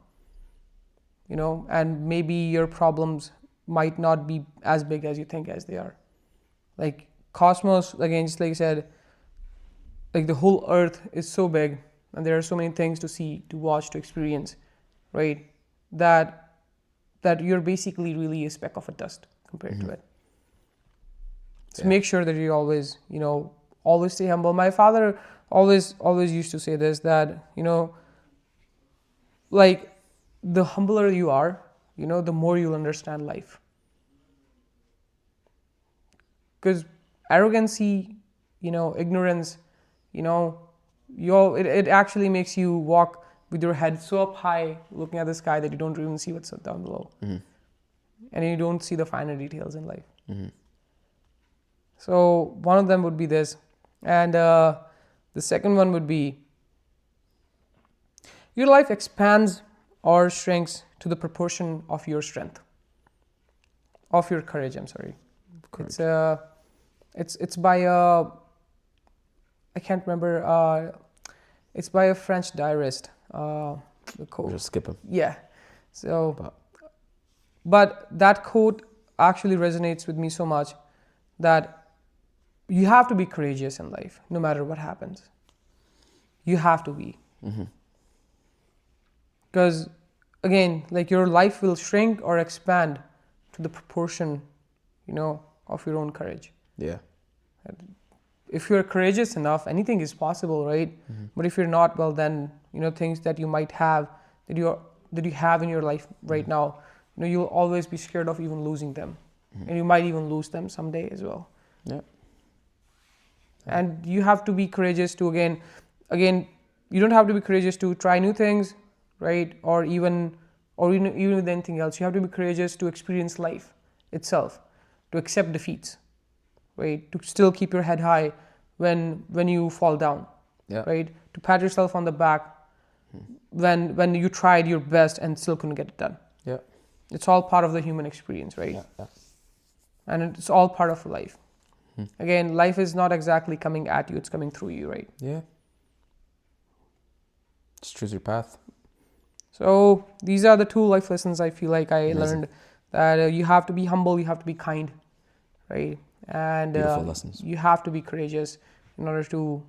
And maybe your problems might not be as big as you think as they are. Like cosmos, again, just like I said, like the whole earth is so big, and there are so many things to see, to watch, to experience, right? That you're basically really a speck of a dust compared Mm-hmm. to it. So make sure that you always, always stay humble. My father always used to say this, that, like the humbler you are, the more you'll understand life. Because arrogancy, ignorance, it actually makes you walk with your head so up high, looking at the sky, that you don't even see what's down below. Mm-hmm. And you don't see the finer details in life. Mm-hmm. So one of them would be this. And the second one would be, your life expands or shrinks to the proportion of your strength. Of your courage, I'm sorry. Courage. It's by a, I can't remember, it's by a French diarist. The quote. We'll just skip him. Yeah. So, but that quote actually resonates with me so much, that you have to be courageous in life, no matter what happens. You have to be. Mm-hmm. Because, again, like your life will shrink or expand to the proportion, of your own courage. Yeah. If you're courageous enough, anything is possible, right? Mm-hmm. But if you're not, well, then things that you might have, that you have in your life right now, you'll always be scared of even losing them, Mm-hmm. and you might even lose them someday as well. Yeah. And you have to be courageous to again, you don't have to be courageous to try new things, right? Or even with anything else. You have to be courageous to experience life itself, to accept defeats, right? To still keep your head high when you fall down, right? To pat yourself on the back when you tried your best and still couldn't get it done. Yeah. It's all part of the human experience, right? Yeah. And it's all part of life. Again, life is not exactly coming at you, it's coming through you, right? Yeah. Just choose your path. So these are the 2 life lessons I feel like I learned, that you have to be humble, you have to be kind, right? And Beautiful lessons. You have to be courageous in order to,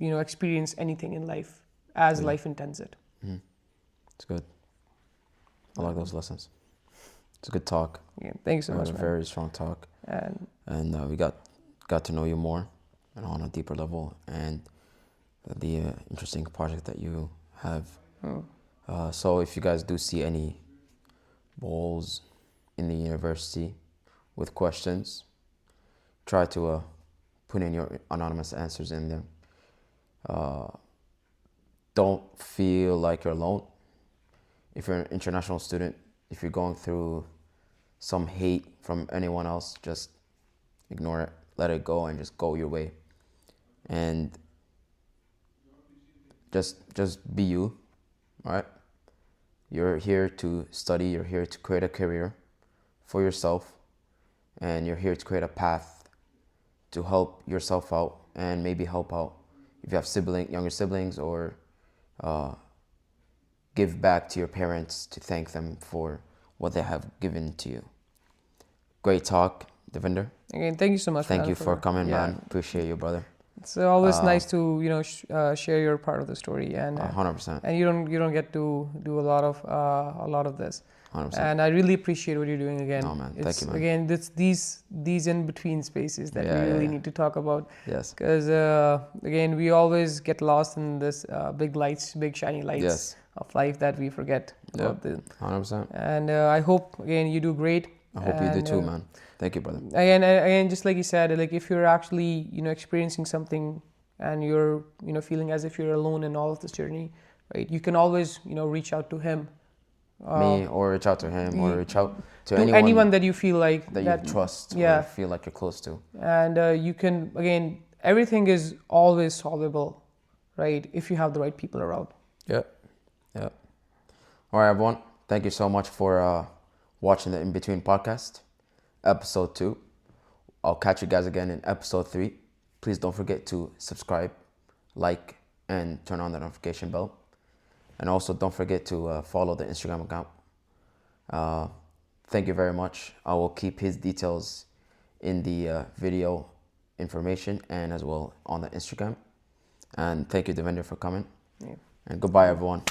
experience anything in life as life intends it. It's good. I like those lessons. It's a good talk. Yeah, thank you so much, A man. very strong talk. And we got to know you more and on a deeper level, and the interesting project that you have. So if you guys do see any balls in the university with questions, try to put in your anonymous answers in there. Don't feel like you're alone. If you're an international student, if you're going through some hate from anyone else, just ignore it, let it go, and just go your way. And just be you, right? You're here to study, you're here to create a career for yourself, and you're here to create a path to help yourself out and maybe help out if you have younger siblings, or give back to your parents to thank them for what they have given to you. Great talk, Devender. Again, thank you so much. Thank you for coming, man. Appreciate you, brother. It's always nice to share your part of the story, and 100%. And you don't get to do a lot of this. 100%. And I really appreciate what you're doing again. No, man. Thank you, man. Again, it's these in between spaces that we really need to talk about. Yes. Because again, we always get lost in this big shiny lights of life that we forget about. 100%. And I hope again you do great. I hope you do too, man. Thank you, brother. Again, just like you said, like if you're actually experiencing something and you're feeling as if you're alone in all of this journey, right? You can always reach out to him. Me, or reach out to him, or reach out to anyone that you feel like that you trust, or feel like you're close to. And you can, again, everything is always solvable, right? If you have the right people around. Yeah. All right, everyone. Thank you so much for watching the In Between podcast, episode 2. I'll catch you guys again in episode 3. Please don't forget to subscribe, like, and turn on the notification bell. And also don't forget to follow the Instagram account. Thank you very much. I will keep his details in the video information and as well on the Instagram. And thank you, Devender, for coming. And goodbye, everyone.